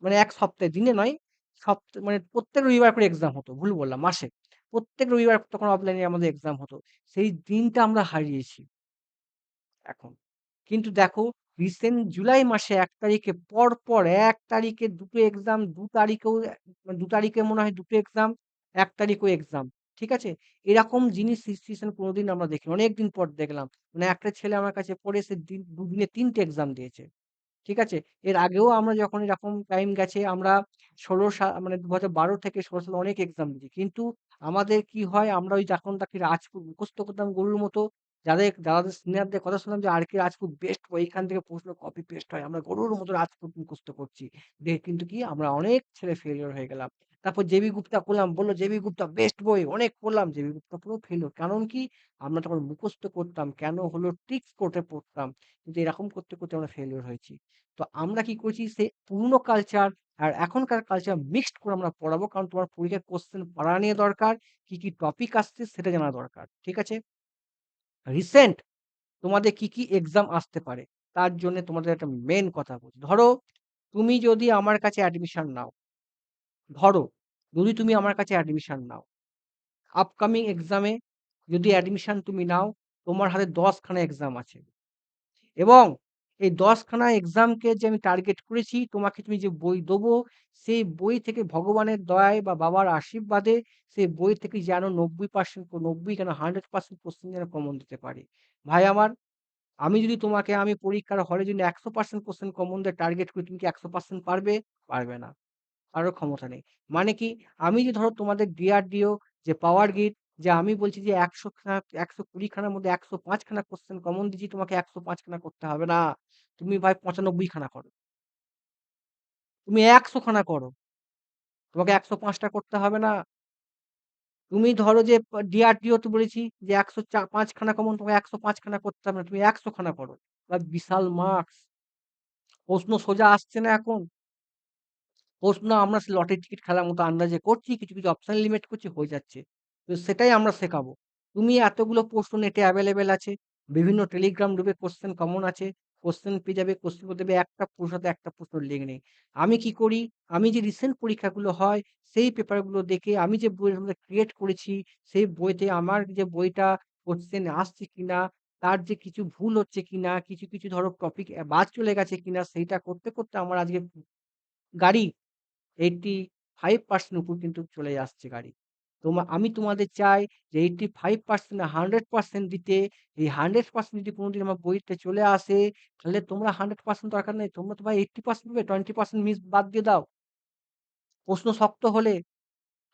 মানে ১ সপ্তাহে, দিনে নয়, মানে প্রত্যেক রবিবার করে এক্সাম হতো। ভুল বললাম, মাসে। প্রত্যেক রবিবার তখন অফলাইনে আমাদের এক্সাম হতো। সেই দিনটা আমরা হারিয়েছি এখন। কিন্তু দেখো রিসেন্ট জুলাই মাসে ১ তারিখে পরপর ১ তারিখে ২ টো এক্সাম, ২ তারিখেও ২ তারিখে মনে হয় ২ টো এক্সাম, ১ তারিখেও এক্সাম। ঠিক আছে? এরকম জিনিস সিচুয়েশন কোনদিন আমরা দেখিনি। অনেকদিন পর দেখলাম। মানে একটা ছেলে আমার কাছে পড়ে সে ২ দিনে ৩ টে এক্সাম দিয়েছে। ঠিক আছে? এর আগেও আমরা যখন এরকম টাইম গেছে আমরা ১৬ মানে ২০১২ থেকে ১৬ সালে অনেক এক্সাম দিয়েছি। কিন্তু আমাদের কি হয় আমরা ওই যখন তাকে রাজপুত মুখস্থ করতাম গরুর মতো যাদের সিনিয়রদের কথা শুনলাম যে আর কে রাজপুত বেস্ট বই এখান থেকে প্রশ্ন কপি পেস্ট হয়। আমরা গরুর মতো রাজপুত মুখস্থ করছি। কিন্তু কি আমরা অনেক ছেলে ফেইলিউর হয়ে গেলাম। তারপর জে.বি. গুপ্তা পড়লাম, বলল জে.বি. গুপ্তা বেস্ট বই। অনেক পড়লাম জে.বি. গুপ্তা পুরো ফেইলিউর। কারণ কি? আমরা তখন মুখস্থ করতাম। কেন হলো ট্রিক্স করে পড়তাম। কিন্তু এরকম করতে আমরা ফেইলিউর হয়েছি। তো আমরা কি করছি সেই পুরনো কালচার আর এখনকার কালচার মিক্সড করে আমরা পড়াবো। কারণ তোমার পরীক্ষায় কোশ্চেন পড়া নিয়ে দরকার, কি টপিক আসছে সেটা জানা দরকার। ঠিক আছে? রিসেন্ট তোমাদের কি এক্সাম আসতে পারে? তার জন্য তোমাদের একটা মেইন কথা বলছি। ধরো তুমি যদি আমার কাছে অ্যাডমিশন নাও, ধরো যদি তুমি আমার কাছে অ্যাডমিশন নাও, আপকামিং এক্সামে যদি অ্যাডমিশন তুমি নাও, তোমার হাতে ১০ খানা এক্সাম আছে এবং এই ১০ খানা এক্সামকে যে আমি টার্গেট করেছি, তোমাকে তুমি যে বই দেবো, সেই বই থেকে ভগবানের দয়ায় বা বাবার আশীর্বাদে সেই বই থেকে যেন ৯০% ৯০ কেন 100% কোয়েশ্চেন যেন কমন দিতে পারি। ভাই আমার, আমি যদি তোমাকে আমি পরীক্ষার হলে যদি ১০০% কোয়েশ্চেন কমন দিয়ে টার্গেট করি, তুমি কি ১০০% পারবে? পারবে না। কারো ক্ষমতা নেই। মানে কি? আমি যে ধরো তোমাদের DRDO যে পাওয়ার গ্রিড যে আমি বলছি যে ১০০ খানা ১২০ খানার মধ্যে ১০৫ খানা কোয়েশ্চেন কমন দিচ্ছি, তোমাকে ১০৫ খানা করতে হবে না। তুমি ভাই ৯৫ খানা করো। তুমি ১০০ খানা করো। তোমাকে ১০৫ টা করতে হবে না। তুমি ধরো যে DRDO তে বলেছি যে ১০৫ খানা কমন, তোমাকে ১০৫ খানা করতে হবে না। তুমি ১০০ খানা করো। বিশাল মার্কস। প্রশ্ন সোজা আসছে না এখন? প্রশ্ন আমরা লটারি টিকিট খেলার মতো আন্দাজে করছি, কিছু অপশন এলিমিনেট করছি, হয়ে যাচ্ছে। তো সেটাই আমরা শেখাবো। তুমি এতগুলো প্রশ্ন নেটে এভেইলেবল আছে। বিভিন্ন টেলিগ্রাম গ্রুপে কোয়েশ্চেন কমন আছে। কোয়েশ্চেন পেয়ে যাবে, কোয়েশ্চেন করে দেবে, একটা প্রশ্নতে একটা প্রশ্ন লিঙ্ক নেই। আমি কি করি? আমি যে রিসেন্ট পরীক্ষাগুলো হয়, সেই পেপারগুলো দেখে আমি যে বইয়ের মধ্যে ক্রিয়েট করেছি, সেই বইতে আমার যে বইটা কোয়েশ্চেন আসছে কিনা, তার যে কিছু ভুল হচ্ছে কিনা, কিছু ধরো টপিক বাদ চলে গেছে কিনা, সেইটা করতে আমার আজকে গাড়ি 85% উপর কিন্তু চলে আসছে গাড়ি। আমি তোমাদের চাই যে 85% না 100% দিতে। এই 100% যদি কোনদিন আমার বইতে চলে আসে, তাহলে তোমরা 100% দরকার নেই। তোমরা তো ভাই 80% পাবে, 20% মিস বাদ দিয়ে দাও। প্রশ্ন শক্ত হলে,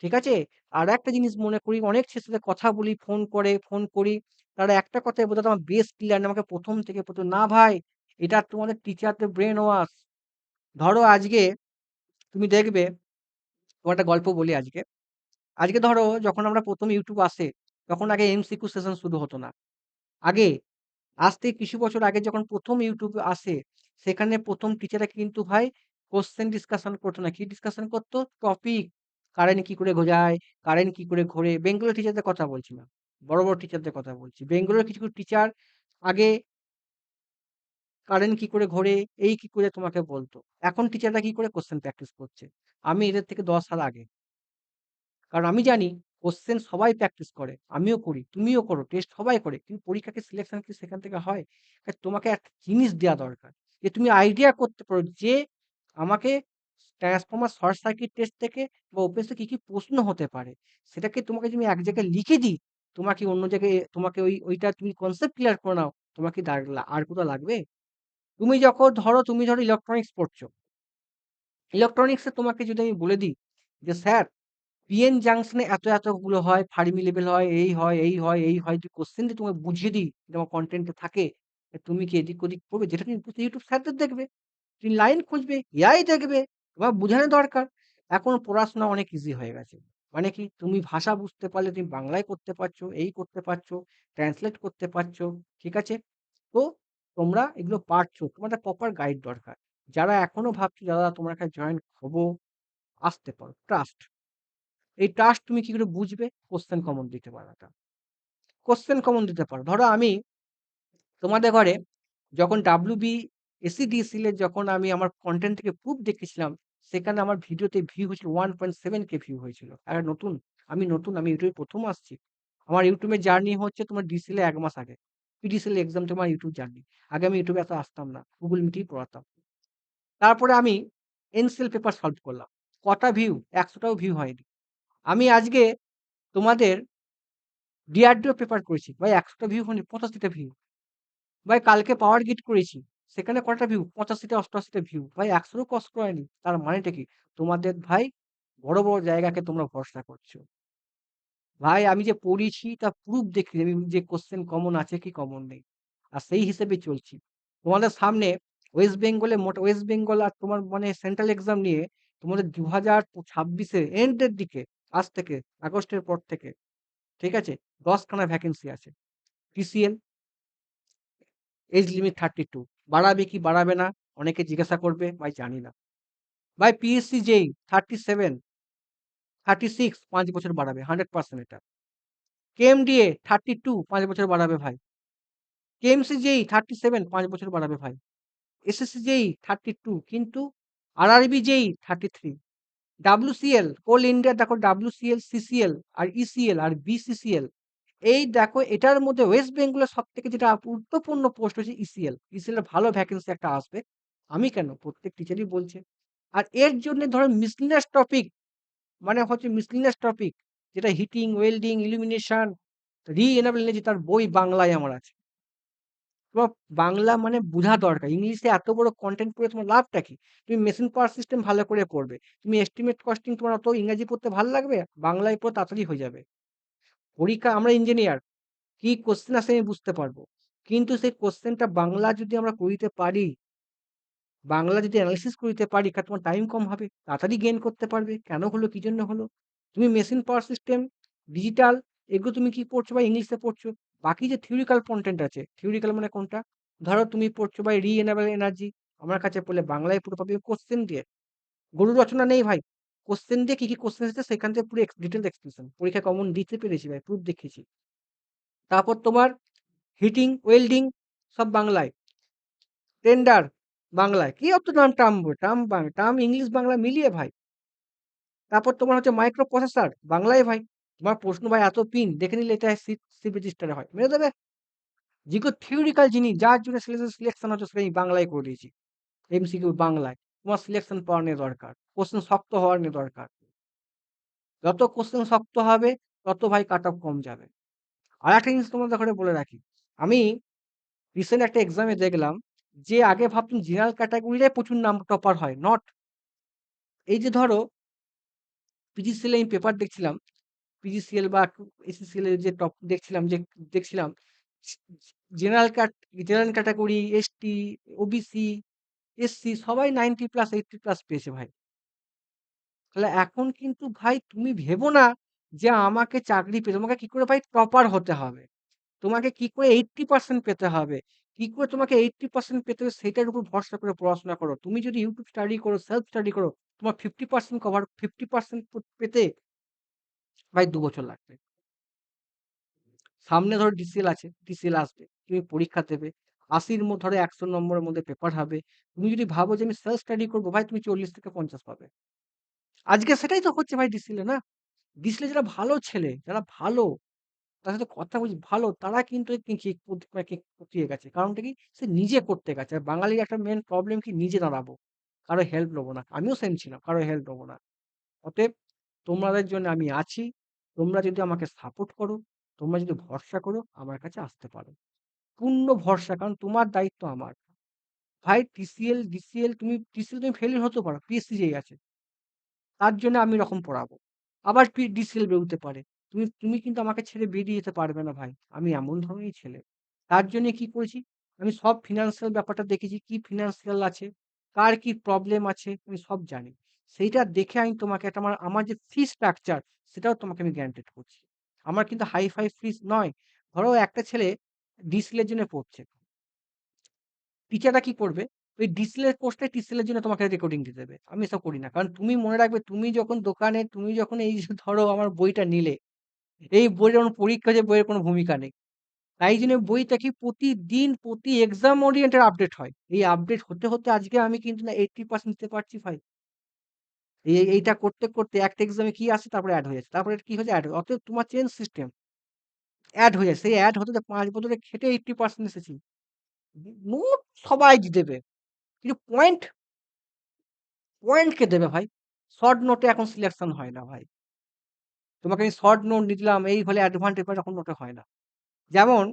ঠিক আছে? আরেকটা জিনিস মনে করি, অনেক ছেলের সাথে কথা বলি, ফোন করি। তারা একটা কথাই বলে, "দাদা আমার বেস ক্লিয়ার না, আমাকে ১ম থেকে না ভাই, এটা তোমাদের টিচারদের ব্রেইন ওয়াশ।" ধরো আজকে তুমি দেখবে, তোমার একটা গল্প বলি আজকে। আজকে ধরো যখন আমরা ১ম YouTube আসে, তখন আগে এমসিকিউ সেশন শুরু হতো না। আগে, আজ থেকে কিছু বছর আগে যখন ১ম YouTube আসে, সেখানে ১ম টিচাররা কিন্তু ভাই কোয়েশ্চেন ডিসকাশন করতো না। কি ডিসকাশন করতো? টপিক। কারেন্ট কি করে গজায়, কারেন্ট কি করে ঘোরে। বেঙ্গলি টিচারদের কথা বলছি না। বড় টিচারদের কথা বলছি। বেঙ্গলের কিছু টিচার আগে কারেন্ট কি করে ঘোরে, এই কি করে তোমাকে বলতো। এখন টিচাররা কি করে কোয়েশ্চেন প্র্যাকটিস করছে। আমি এদের থেকে ১০ সাল আগে। কারণ আমি জানি কোশ্চেন সবাই প্র্যাকটিস করে। আমিও করি, তুমিও করো, টেস্ট সবাই করে। কিন্তু পরীক্ষাকে সিলেকশন কি সেখান থেকে হয়? তোমাকে একটা জিনিস দেয়া দরকার। যে তুমি আইডিয়া করতে পারো যে আমাকে ট্রান্সফর্মার শর্ট সার্কিট টেস্ট থেকে বা ওপিএস থেকে কি প্রশ্ন হতে পারে। সেটাকে তোমাকে যদি আমি এক জায়গায় লিখে দিই, তোমাকে অন্য জায়গায় তোমাকে ওইটা তুমি কনসেপ্ট ক্লিয়ার করে নাও। তোমার কি আর কোথাও লাগবে? তুমি ধরো ইলেকট্রনিক্স পড়ছো। ইলেকট্রনিক্স এ তোমাকে যদি আমি বলে দিই যে স্যার পিএন জাংশনে এতগুলো হয়, ফার্মি লেভেল হয়, এই হয়। যদি কোশ্চেন দিয়ে তোমাকে বুঝিয়ে দিই, যেমন কনটেন্টে থাকে, তুমি কি এদিক ওদিক পড়বে? যেটা তুমি বুঝতে ইউটিউব স্যারদের দেখবে। তুমি লাইন খুঁজবে, এআই দেখবে। তোমার বুঝানো দরকার। এখন পড়াশোনা অনেক ইজি হয়ে গেছে। মানে কি? তুমি ভাষা বুঝতে পারলে তুমি বাংলায় করতে পারছো, এই করতে পারছো, ট্রান্সলেট করতে পারছো। ঠিক আছে? তো তোমরা এগুলো পারছো। তোমার একটা প্রপার গাইড দরকার। যারা এখনো ভাবছো দাদা তোমার কাছে জয়েন হবো, আসতে পারো। ট্রাস্ট। এই টাস্ক তুমি কি করে বুঝবে? কোশ্চেন কমন দিতে পারাটা। কোশ্চেন কমন দিতে পারো। ধরো আমি তোমাদের ঘরে যখন WBSC-DSL এর যখন আমি আমার কনটেন্ট থেকে প্রুফ দেখেছিলাম, সেখানে আমার ভিডিওতে ভিউ হয়েছিল 1.7 কে ভিউ হয়েছিল। আমি নতুন, আমি ইউটিউবে ১ম আসছি। আমার ইউটিউব এর জার্নি হচ্ছে তোমার ডিসেল এ ১ মাস আগে। PDCL এক্সাম থেকে আমার ইউটিউব জার্নি। আগে আমি ইউটিউবে এত আসতাম না। Google Meet এই পড়াতাম। তারপরে আমি এনসিএল পেপার সলভ করলাম। কটা ভিউ? ১০০ টাও ভিউ হয়নি। আমি আজকে তোমাদের ডিআরডিও পেপার করেছি। ভাই ১০০ টা ভিউ হয়নি, ৮৫ টা ভিউ। ভাই কালকে পাওয়ার গ্রিড করেছি। সেখানে কয়টা ভিউ? ৮৫ টা ৮৮ টা ভিউ। ভাই ১০০ রও কষ্ট হয়নি। তার মানেটা কি? তোমাদের ভাই বড় জায়গাকে তোমরা ভরসা করছো। ভাই আমি যে পড়িয়েছি তার প্রুফ দেখি আমি যে কোয়েশ্চেন কমন আছে কি কমন নেই। আর সেই হিসেবে চলছি। তোমাদের সামনে ওয়েস্ট বেঙ্গল আর তোমার মানে সেন্ট্রাল এক্সাম নিয়ে তোমাদের ২০২৬ এর এন্ড এর দিকে, আজ থেকে আগস্টের পর থেকে, ঠিক আছে? ১০ খানা ভ্যাকেন্সি আছে। PCL এজ লিমিট 32 বাড়াবে কি বাড়াবে না? অনেকে জিজ্ঞাসা করবে, ভাই জানি না। ভাই PSC যেই 37, 36 ৫ বছর বাড়াবে 100% এটা। KMDA 32 ৫ বছর বাড়াবে ভাই। KMC যেই 37 ৫ বছর বাড়াবে ভাই। SSC যেই 32 কিন্তু RRB যেই 33। WCL কোল ইন্ডিয়া দেখো WCL, CCL আর ECL আর BCCL এই দেখো এটার মধ্যে ওয়েস্ট বেঙ্গলের সবথেকে যেটা গুরুত্বপূর্ণ পোস্ট হচ্ছে ইসিএল। ইসিএল এর ভালো ভ্যাকেন্সি একটা আসবে। আমি কেন? প্রত্যেক টিচারই বলছে। আর এর জন্যে ধরো মিসলেনিয়াস টপিক মানে হচ্ছে মিসলেনিয়াস টপিক যেটা হিটিং, ওয়েল্ডিং, ইলুমিনেশন, রিএনাবল এনার্জি তার বই বাংলায় আমার আছে। তোমার বাংলা মানে বুঝা দরকার। ইংলিশে এত বড় কনটেন্ট পড়ে তোমার লাভটা কি? তুমি মেশিন পাওয়ার সিস্টেম ভালো করে পড়বে। তুমি এস্টিমেট কস্টিং তোমার অত ইংরেজি পড়তে ভাল লাগবে? বাংলায় পড়ে তাড়াতাড়ি হয়ে যাবে। পরীক্ষা আমরা ইঞ্জিনিয়ার, কি কোয়েশ্চেন আসে আমি বুঝতে পারবো। কিন্তু সেই কোয়েশ্চেনটা বাংলা যদি আমরা করিতে পারি, বাংলা যদি এনালাইসিস করিতে পারি, কারণ তোমার টাইম কম হবে, তাড়াতাড়ি গেইন করতে পারবে। কেন হলো, কি জন্য হলো? তুমি মেশিন পাওয়ার সিস্টেম, ডিজিটাল এগুলো তুমি কি পড়ছো বা ইংলিশে পড়ছো। বাকি যে থিওরিটিক্যাল কনটেন্ট আছে, থিওরিটিক্যাল মানে কোনটা? ধরো তুমি পড়ছো ভাই রিএনাবল এনার্জি, আমার কাছে পড়লে বাংলায় পুরো পাবে কোশ্চেন দিয়ে। গরু রচনা নেই ভাই। কোশ্চেন দিয়ে কি কোশ্চেন এসেছে সেখান থেকে পুরো ডিটেইলড এক্সপ্লেনেশন। পরীক্ষায় কমন দিতে পেরেছি ভাই, প্রুফ দেখিয়েছি। তারপর তোমার হিটিং, ওয়েল্ডিং সব বাংলায়। টেন্ডার বাংলায়। কি অত নাম টার্ম টার্ম ইংলিশ বাংলা মিলিয়ে ভাই। তারপর তোমার হচ্ছে মাইক্রো প্রসেসর বাংলায় ভাই। তোমার প্রশ্ন ভাই এত পিন দেখে নিলে এটা সি রেজিস্টারে হয়। মেরে দেবে। যেগুলো থিওরিটিক্যাল জিনিস যার জন্য সিলেকশন হচ্ছে সেটা আমি বাংলায় করে দিয়েছি। এমসিকিউ বাংলায়। তোমার সিলেকশন পাওয়ার নিয়ে দরকার। কোশ্চেন শক্ত হওয়ার নিয়ে দরকার। যত কোশ্চেন শক্ত হবে তত ভাই কাট অফ কম যাবে। আর একটা জিনিস তোমাদের ঘরে বলে রাখি। আমি রিসেন্ট একটা এক্সামে দেখলাম যে আগে ভাবতাম জেনারেল ক্যাটাগরিরে প্রচুর নাম টপার হয়। নট। এই যে ধরো পিজিসিএল আমি পেপার দেখছিলাম। পিজিসিএল বা এসিসিএল এর যে টপ দেখছিলাম দেখছিলাম general general category, ST, OBC, SC সবাই 90 প্লাস 80 প্লাস পেয়েছে ভাই। তাহলে এখন কিন্তু ভাই তুমি ভেবো না যে আমাকে চাকরি পেতে তোমাকে কি করে ভাই টপার হতে হবে। তোমাকে কি করে 80% পেতে হবে। কি করে তোমাকে 80% পেতে হবে সেটার উপর ভরসা করে পড়াশোনা করো। তুমি যদি ইউটিউব স্টাডি করো, সেলফ স্টাডি করো, তোমার 50% কভার 50% পেতে ভাই ২ বছর লাগবে। সামনে ধরো ডিসিএল আছে, ডিসিএল আসবে। তুমি পরীক্ষা দেবে। ৮০ ধরো ১০০ নম্বরের মধ্যে পেপার হবে। তুমি যদি ভাবো যে আমি সেলফ স্টাডি করবো ভাই তুমি ৪০ থেকে ৫০ পাবে। আজকে সেটাই তো হচ্ছে ভাই ডিসিএল এ না? ডিসিএল এ যারা ভালো ছেলে, যারা ভালো তার সাথে কথা বলছি ভালো, তারা কিন্তু পতিয়ে গেছে। কারণটা কি? সে নিজে করতে গেছে। আর বাঙালির একটা মেইন প্রবলেম কি? নিজে দাঁড়াবো। কারো হেল্প নেবো না। আমিও সেম ছিলাম। কারো হেল্প নেবো না। অতএব তোমাদের জন্য আমি আছি। তোমরা যদি আমাকে সাপোর্ট করো, তোমরা যদি ভরসা করো, আমার কাছে আসতে পারো। পূর্ণ ভরসা, কারণ তোমার দায়িত্ব আমার। ভাই টিসিএল, ডিসিএল তুমি ফেইলিউর হতে পারো। পিএসসি আছে। তার জন্য আমি এরকম পড়াবো। আবার ডিসিএল বেরোতে পারে। তুমি তুমি কিন্তু আমাকে ছেড়ে বেরিয়ে যেতে পারবে না ভাই। আমি এমন ধরনেরই ছেলে। তার জন্য কি করেছি? আমি সব ফিন্যান্সিয়াল ব্যাপারটা দেখেছি। কি ফিন্যান্সিয়াল আছে, কার কি প্রবলেম আছে আমি সব জানি। সেইটা দেখে আমি তোমাকে একটা আমার যে ফি স্ট্রাকচার সেটাও তোমাকে আমি গ্যারান্টেড করছি। আমার কিন্তু হাই-ফাই ফিস নয়। ধরো একটা ছেলে ডিসিএল এর জন্য পড়ছে। টিচাররা কি করবে? ওই ডিসিএল কোর্সটাই টিসিএল এর জন্য তোমাকে রেকর্ডিং দিয়ে দেবে। আমি এসব করি না। কারণ তুমি মনে রাখবে তুমি যখন দোকানে তুমি যখন এই যে ধরো আমার বইটা নিলে, এই বইয়ের যখন পরীক্ষা হচ্ছে বইয়ের কোনো ভূমিকা নেই। তাই জন্য বইটা কি প্রতিদিন প্রতি এক্সাম ওরিয়েন্টেড আপডেট হয়। এই আপডেট হতে, হতে আজকে আমি কিন্তু না 80% নিতে পারছি ভাই। এইটা করতে, করতে একটা এক্সামে কি আসে তারপরে এড হয়ে যাচ্ছে। তারপরে কি হচ্ছে এড অতএব তোমার চেঞ্জ সিস্টেম। এড হয়ে যায়। সেই এড হতে, হতে ৫ বছরে খেটে 80% এসেছি। নোট সবাই দেবে। কিন্তু পয়েন্ট কে দেবে ভাই? শর্ট নোটে এখন সিলেকশন হয় না ভাই। তোমাকে আমি শর্ট নোট দিলাম এই হলে অ্যাডভান্টেজ পাই এরকম নোটে হয় না। যেমন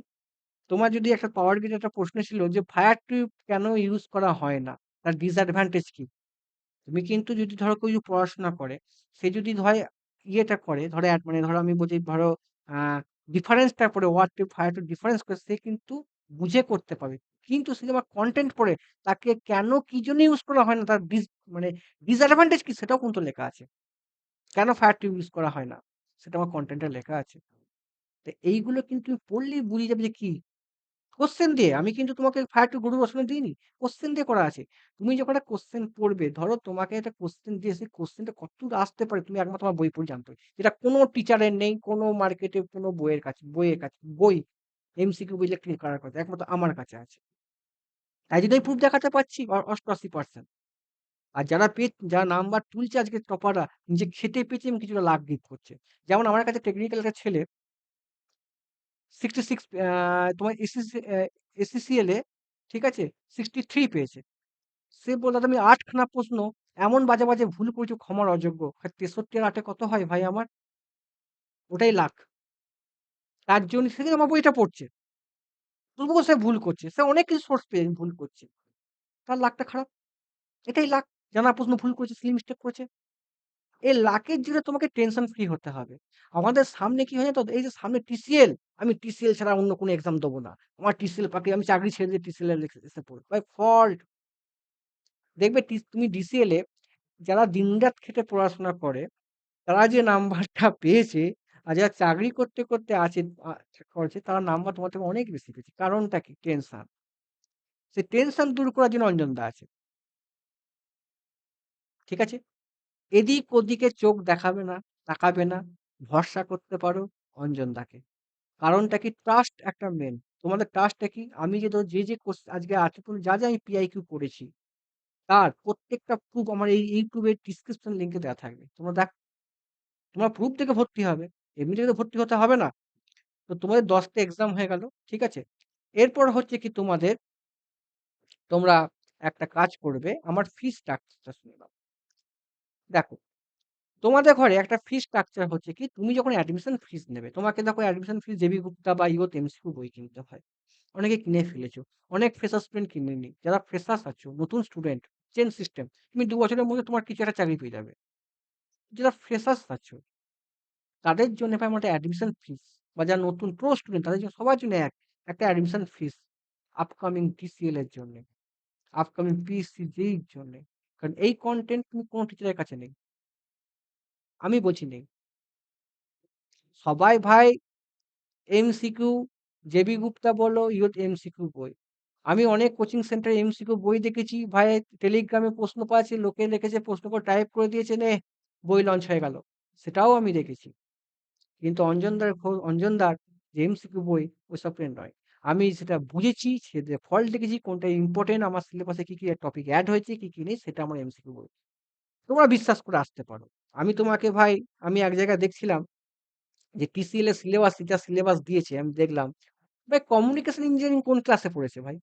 তোমার যদি একটা পাওয়ার গ্রিড একটা প্রশ্ন ছিল যে ফায়ার টিউব কেন ইউজ করা হয় না? তার ডিসঅ্যাডভান্টেজ কি? তুমি কিন্তু যদি ধরো কেউ যদি পড়াশোনা করে, সে যদি হয় ইয়েটা করে ধরো মানে ধরো আমি বলছি ধরো আ ডিফারেন্সটা পড়ে water tube, fire tube difference করে সে কিন্তু বুঝে করতে পারবে। কিন্তু সে যখন কনটেন্ট পড়ে তাকে কেন কি জন্য ইউজ করা হয় না তার মানে ডিসঅ্যাডভান্টেজ কি সেটাও কিন্তু লেখা আছে। কেন ফায়ার টিউব ইউজ করা হয় না? সেটা আমার কনটেন্টে লেখা আছে। তো এইগুলো কিন্তু তুমি পড়লেই বুঝে যাবে যে কি। কোয়েশ্চেন দিয়ে আমি কিন্তু তোমাকে ফায়ার টু গরুর রচনা দিইনি। কোয়েশ্চেন দিয়ে করা আছে। তুমি যখন একটা কোয়েশ্চেন পড়বে, ধরো তোমাকে একটা কোয়েশ্চেন দিয়ে সেই কোয়েশ্চেনটা কতদূর আসতে পারে তুমি একমাত্র তোমার বই পড়ে জানতে হবে। যেটা কোনো টিচারের নেই, কোনো মার্কেটে কোনো বই এমসিকিউ বই ইলেক্ট্রিক করার কথা একমাত্র আমার কাছে আছে। তাই জন্যই প্রুফ দেখাতে পারছি ৮৮%। আর যারা নাম্বার তুলছে আজকে টপাররা নিজে খেটে পেয়েছে এবং কিছুটা লাক গিভ করছে। যেমন আমার কাছে টেকনিক্যাল একটা ছেলে 66 তোমার এসসিসিএল এ ঠিক আছে 63 পেয়েছে। সে বলল, "দাদা আমি ৮ খানা প্রশ্ন এমন বাজে, বাজে ভুল করেছি ক্ষমার অযোগ্য।" 63 আর ৮ এ কত হয় ভাই আমার? ওটাই লাখ। তার জন্য সে কিন্তু আমার বইটা পড়ছে। তবুও সে ভুল করছে। সে অনেক কিছু সোর্স পেয়ে ভুল করছে। তার লাকটা খারাপ। এটাই লাক। জানা প্রশ্ন ভুল করেছে, সিলি মিস্টেক করেছে। এই লাকের জন্য তোমাকে টেনশন ফ্রি হতে হবে। আমাদের সামনে কি হয় জানো তো? এই যে সামনে টিসিএল, আমি টিসিএল ছাড়া অন্য কোনো এক্সাম দেব না। আমার টিসিএল পাকলে আমি চাকরি ছেড়ে দিয়ে টিসিএল এ এসে পড়ব। ভাই ফল্ট। দেখবে তুমি ডিসিএল এ যারা দিনরাত খেটে পড়াশোনা করে, তারা যে নাম্বারটা পেয়েছে আর যারা চাকরি করতে, করতে আছে আ করছে তারা নাম্বার তোমার থেকে অনেক বেশি পেয়েছে। কারণটা কি? টেনশন। সেই টেনশন দূর করার জন্য অঞ্জনদা আছে। ঠিক আছে? এদিক ওদিকে চোখ দেখাবে না, তাকাবে না। ভরসা করতে পারো অঞ্জনদাকে। কারণটা কি? ট্রাস্ট একটা মেইন। তোমাদের ট্রাস্টটা কি? আমি যে যে আজকে আর্টিকেল যা আমি পিআইকিউ পড়েছি, তার প্রত্যেকটা প্রুফ আমার এই YouTube এর ডেসক্রিপশন লিংকে দেওয়া থাকবে। তোমরা প্রুফ দেখে ভর্তি হবে। এমনি থেকে তো ভর্তি হতে হবে না। তো তোমাদের ১০ টা এক্সাম হয়ে গেল। ঠিক আছে? এরপর হচ্ছে কি তোমরা একটা কাজ করবে। আমার ফি স্ট্রাকচারটা শুনে নাও। দেখো, তোমাদের ঘরে একটা ফি স্ট্রাকচার হচ্ছে কি তুমি যখন অ্যাডমিশন ফিস নেবে, তোমাকে দেখো অ্যাডমিশন ফিস জেবি গুপ্তা বা ইওত এমসিকিউ বই কিনতে হয়। অনেকে কিনে ফেলেছো। অনেক ফ্রেশার স্টুডেন্ট কিনেনি। যারা ফ্রেশার্স আছো, নতুন স্টুডেন্ট, চেন সিস্টেম। তুমি ২ বছরের মধ্যে তোমার কিছু একটা চাকরি পেয়ে যাবে। যারা ফ্রেশার্স আছো, তাদের জন্য ভাই আমার একটা অ্যাডমিশন ফিস বা যারা নতুন প্রো স্টুডেন্ট তাদের জন্য সবার জন্য একটা অ্যাডমিশন ফিস আপকামিং টিসিএল এর জন্যে, আপকামিং পিসিজেই এর জন্যে। কারণ এই কনটেন্ট তুমি কোন টিচারের কাছে নেই। আমি বলছি নেই। সবাই ভাই এমসিকিউ, জেবি গুপ্তা বলো, ইওত এমসিকিউ বই। আমি অনেক কোচিং সেন্টারে এমসিকিউ বই দেখেছি। ভাই টেলিগ্রামে প্রশ্ন পাচ্ছি, লোকে লিখেছে প্রশ্ন করে টাইপ করে দিয়েছে, নে বই লঞ্চ হয়ে গেল। সেটাও আমি দেখেছি। কিন্তু অঞ্জনদার যে এমসিকিউ বই ওসবের নয়। আমি সেটা বুঝেছি, সেটা ফল্ট দেখেছি, কোনটা ইম্পোর্টেন্ট, আমার সিলেবাসে কি, কি টপিক এড হয়েছে, কি, কি নেই সেটা আমার এমসিকিউ বই। তোমরা বিশ্বাস করে আসতে পারো। আমি তোমাকে ভাই আমি এক জায়গায় দেখছিলাম যে টিসিএল এর সিলেবাস যা সিলেবাস দিয়েছে আমি দেখলাম। ভাই কমিউনিকেশন ইঞ্জিনিয়ারিং কোন ক্লাসে পড়েছে ভাই?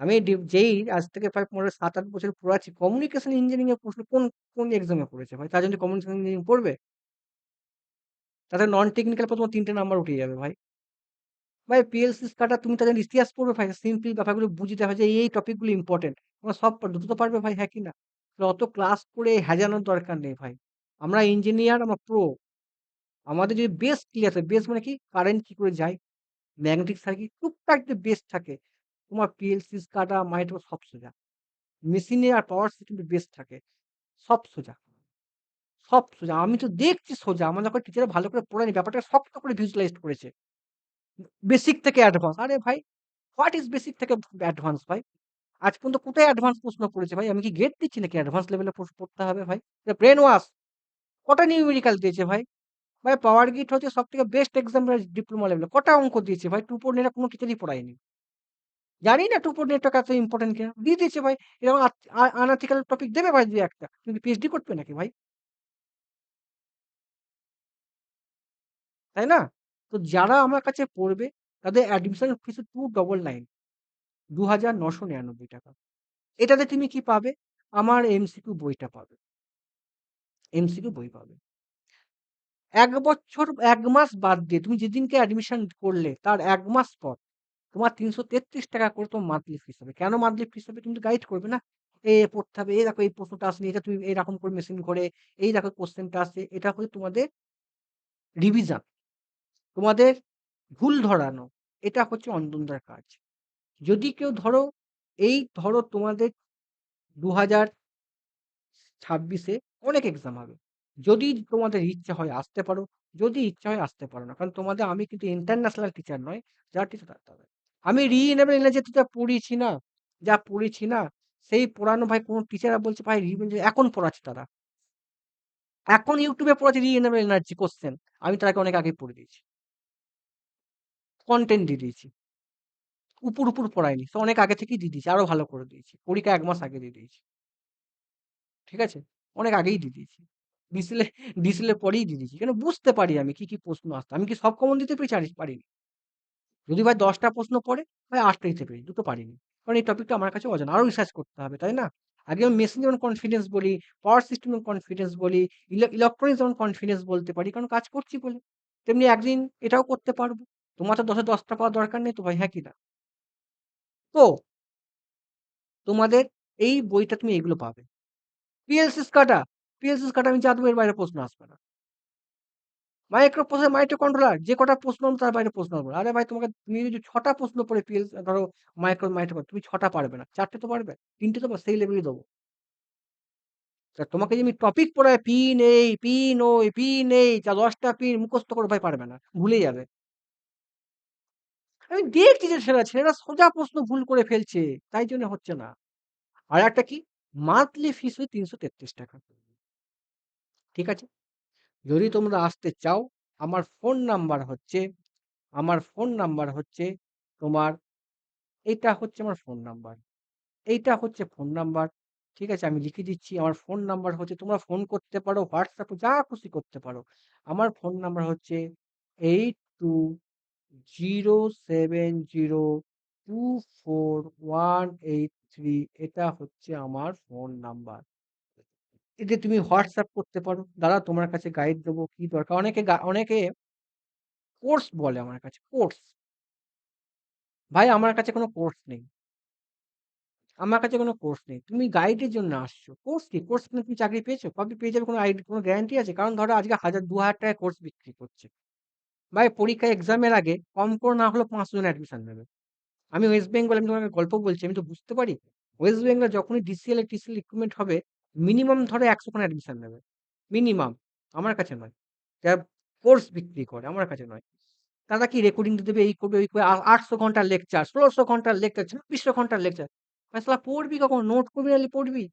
আমি যেই আজ থেকে প্রায় ৭-৮ বছর পড়াচ্ছি, কমিউনিকেশন ইঞ্জিনিয়ারিং এর প্রশ্ন কোন এক্সামে পড়েছে ভাই? তার জন্য কমিউনিকেশন ইঞ্জিনিয়ারিং পড়বে? তাদের নন টেকনিক্যাল প্রথম ৩ টে নাম্বার উঠে যাবে ভাই। ভাই পিএলসি কাটা তুমি তাদের ইতিহাস পড়বে ভাই, সিম্পল ব্যাপারগুলো বুঝতে হয় যে এই টপিক গুলো ইম্পর্টেন্ট। তোমরা সব দ্রুত পারবে ভাই, হ্যাঁ কি না? অত ক্লাস করে হাজানোর দরকার নেই ভাই। আমরা ইঞ্জিনিয়ার, আমরা প্রো। আমাদের যদি বেস ক্লিয়ার থাকে, বেস মানে কি? কারেন্ট কি করে যায়, ম্যাগনেটিক সার্কিট টুকটাক যে বেস থাকে, তোমার পিএলসি SCADA মাইক্রো সব সোজা। মেশিনে আর পাওয়ার সিস্টেমে বেস থাকে। সব সোজা, সব সোজা। আমি তো দেখছি সোজা। আমার যখন টিচার ভালো করে পড়ায়নি, ব্যাপারটা শক্ত করে ভিজুয়ালাইজড করেছে। বেসিক থেকে অ্যাডভান্স। আরে ভাই, হোয়াট ইস বেসিক থেকে অ্যাডভান্স ভাই? আজ পর্যন্ত কোথায় অ্যাডভান্স প্রশ্ন করেছে ভাই? আমি কি গেট দিচ্ছি নাকি অ্যাডভান্স লেভেলে পড়তে হবে ভাই? এটা ব্রেন ওয়াশ। কটা নিউমেরিক্যাল দিয়েছে ভাই? ভাই পাওয়ার গিট হচ্ছে সবথেকে বেস্ট এক্সাম ডিপ্লোমা লেভেলে। কটা অঙ্ক দিয়েছে ভাই? 2.0 কোনো টিচারই পড়ায়নি। জানি না 2.0 এত ইম্পোর্টেন্ট কিনা। দিয়ে দিয়েছে ভাই। এরকম আনএথিক্যাল টপিক দেবে ভাই ২-১ টা। তুমি কি পিএইচডি করবে নাকি ভাই? তাই না? তো যারা আমার কাছে পড়বে তাদের অ্যাডমিশন ফিস 299, ৳২,৯৯৯ এটাতে তুমি কি পাবে? আমার এমসিকিউ বইটা পাবে। এমসিকিউ বই পাবে। ১ বছর ১ মাস বাদ দিয়ে তুমি যেদিনকে অ্যাডমিশন করলে তার ১ মাস পর তোমার ৳৩৩৩ করে তোমার মান্থলি ফিস হবে। কেন মান্থলি ফিস হবে? তুমি তো গাইড করবে না? পড়তে হবে, এই দেখো এই প্রশ্নটা আসেনি, এটা তুমি এরকম করে মেশিন করে, এই দেখো কোয়েশ্চেনটা আসছে। এটা হচ্ছে তোমাদের রিভিশন, তোমাদের ভুল ধরানো। এটা হচ্ছে অঞ্জনদার কাজ। যদি কেউ ধরো তোমাদের ২০২৬ এ অনেক এক্সাম হবে। যদি তোমাদের ইচ্ছা হয় আসতে পারো, যদি ইচ্ছা হয় আসতে পারো না। কারণ আমি কিন্তু ইন্টারন্যাশনাল টিচার নয়। যারা টিচার তারা হবে। আমি রিইউনিয়ন এ যা পড়িয়েছি না, সেই পড়ানো ভাই কোন টিচাররা বলছে ভাই এখন পড়াচ্ছে তারা। এখন YouTube এ পড়াচ্ছে রিইউনিয়ন এনার্জি কোয়েশ্চেন। আমি তাদেরকে অনেক আগেই পড়ে দিয়েছি। কনটেন্ট দিয়ে দিয়েছি। উপর পড়াইনি। সো অনেক আগে থেকেই দিয়ে দিয়েছি। আরো ভালো করে দিয়েছি। পরীক্ষা ১ মাস আগে দিয়ে দিয়েছি। ঠিক আছে? অনেক আগেই দিয়ে দিয়েছি। ডিসেলে ডিসেলের পরেই দিয়ে দিয়েছি। কেন বুঝতে পারি আমি কি, কি প্রশ্ন আসছে। আমি কি সব কমন দিতে পেরেছি? পারিনি। যদি ভাই ১০ টা প্রশ্ন পড়ে, ভাই ৮ টা দিতে পেরেছি, ২ টো পারিনি। কারণ এই টপিকটা আমার কাছে অজানা। আরো রিসার্চ করতে হবে, তাই না? আগে আমি মেশিন যেমন কনফিডেন্স বলি, পাওয়ার সিস্টেম যেমন কনফিডেন্স বলি, ইলেকট্রনিক্স যেমন কনফিডেন্স বলতে পারি, কারণ কাজ করছি বলে। তেমনি একদিন এটাও করতে পারবো। তোমার তো ১০ এ ১০ টা পাওয়ার দরকার নেই তো ভাই, হ্যাঁ কি না? তো তোমাদের এই বইটা তুমি এগুলো পাবে। পিএলসি স্কাডা, পিএলসি স্কাডা আমি যা দেবো এর বাইরে প্রশ্ন আসবে না। মাইক্রো প্রসেসর, মাইক্রো কন্ট্রোলার যে কটা প্রশ্ন হবে তার বাইরে প্রশ্ন হবে না। আরে ভাই তোমাকে তুমি যদি ৬ টা প্রশ্ন পড়ে ধরো মাইক্রো তুমি ৬ টা পারবে না। ৪ টে তো পারবে। ৩ টে তো সেই লেভেলই দেবো। তা তোমাকে যদি আমি টপিক পড়াই পিন এই, পিন ওই, পিন এই, যা ১০ টা পিন মুখস্থ করো ভাই পারবে না। ভুলে যাবে। আমি দেখছি যে ছেলেরা সোজা প্রশ্ন ভুল করে ফেলছে। তাই জন্য হচ্ছে না। আরেকটা কি? মান্থলি ফিস হচ্ছে ৳৩৩৩ ঠিক আছে? যদি তোমরা আসতে চাও, আমার ফোন নাম্বার হচ্ছে আমার ফোন নাম্বার হচ্ছে তোমার এইটা হচ্ছে আমার ফোন নাম্বার। এইটা হচ্ছে ফোন নাম্বার। ঠিক আছে? আমি লিখে দিচ্ছি। আমার ফোন নাম্বার হচ্ছে তোমরা ফোন করতে পারো, WhatsApp এ যা খুশি করতে পারো। আমার ফোন নাম্বার হচ্ছে 8270241883 এটা হচ্ছে আমার ফোন নাম্বার। এতে তুমি WhatsApp করতে পারো। দাদা তোমার কাছে গাইড দেবো, কি দরকার? অনেকে কোর্স বলে আমার কাছে, কোর্স। ভাই আমার কাছে কোনো কোর্স নেই। আমার কাছে কোনো কোর্স নেই। তুমি গাইডের জন্য আসছো। কোর্স কি? কোর্স কিনে তুমি চাকরি পেয়েছো? কবে পেয়ে যাবে কোনো গ্যারান্টি আছে? কারণ ধরো আজকে ৳১,০০০ ৳২,০০০ কোর্স বিক্রি করছে। ভাই পরীক্ষা এক্সামের আগে কম করে না হলেও ৫০০ জন অ্যাডমিশন নেবে। আমি ওয়েস্ট বেঙ্গল আমি তোমাকে গল্প বলছি, আমি তো বুঝতে পারি। ওয়েস্ট বেঙ্গল যখনই ডিসিএল এ টিসিএল রিক্রুটমেন্ট হবে, মিনিমাম ধরো ১০০ জন অ্যাডমিশন নেবে। মিনিমাম। আমার কাছে নয়। যারা কোর্স বিক্রি করে, আমার কাছে নয়। তারা কি রেকর্ডিং দিয়ে দেবে, এই করবে, ওই করবে। ৮০০ ঘন্টার লেকচার, ১৬০০ ঘন্টার লেকচার, ২৬০০ ঘন্টার লেকচার। ভাই শালা পড়বি কখন? নোট করবি নাহলে পড়বি?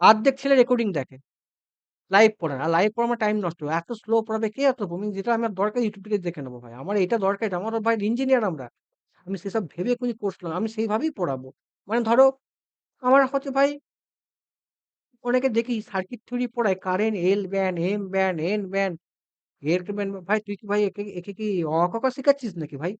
অর্ধেক ছেলে রেকর্ডিং দেখে। লাইভ পড়ে না। আর লাইভ পড়ে আমার টাইম নষ্ট। এত স্লো পড়াবে কে এত? আমি যেটা আমার দরকার YouTube থেকে দেখে নেবো ভাই। আমার এটা দরকার, এটা আমার ভাই ইঞ্জিনিয়ার আমরা। আমি সেসব ভেবে কোনো কোর্স করলাম। আমি সেইভাবেই পড়াবো। মানে ধরো আমার হচ্ছে ভাই অনেকে দেখি সার্কিট থিওরি পড়ায় current L band, M band, N band, R band ভাই তুই কি ভাই একে একে কি অ আ ক খ শিখাচ্ছিস নাকি ভাই?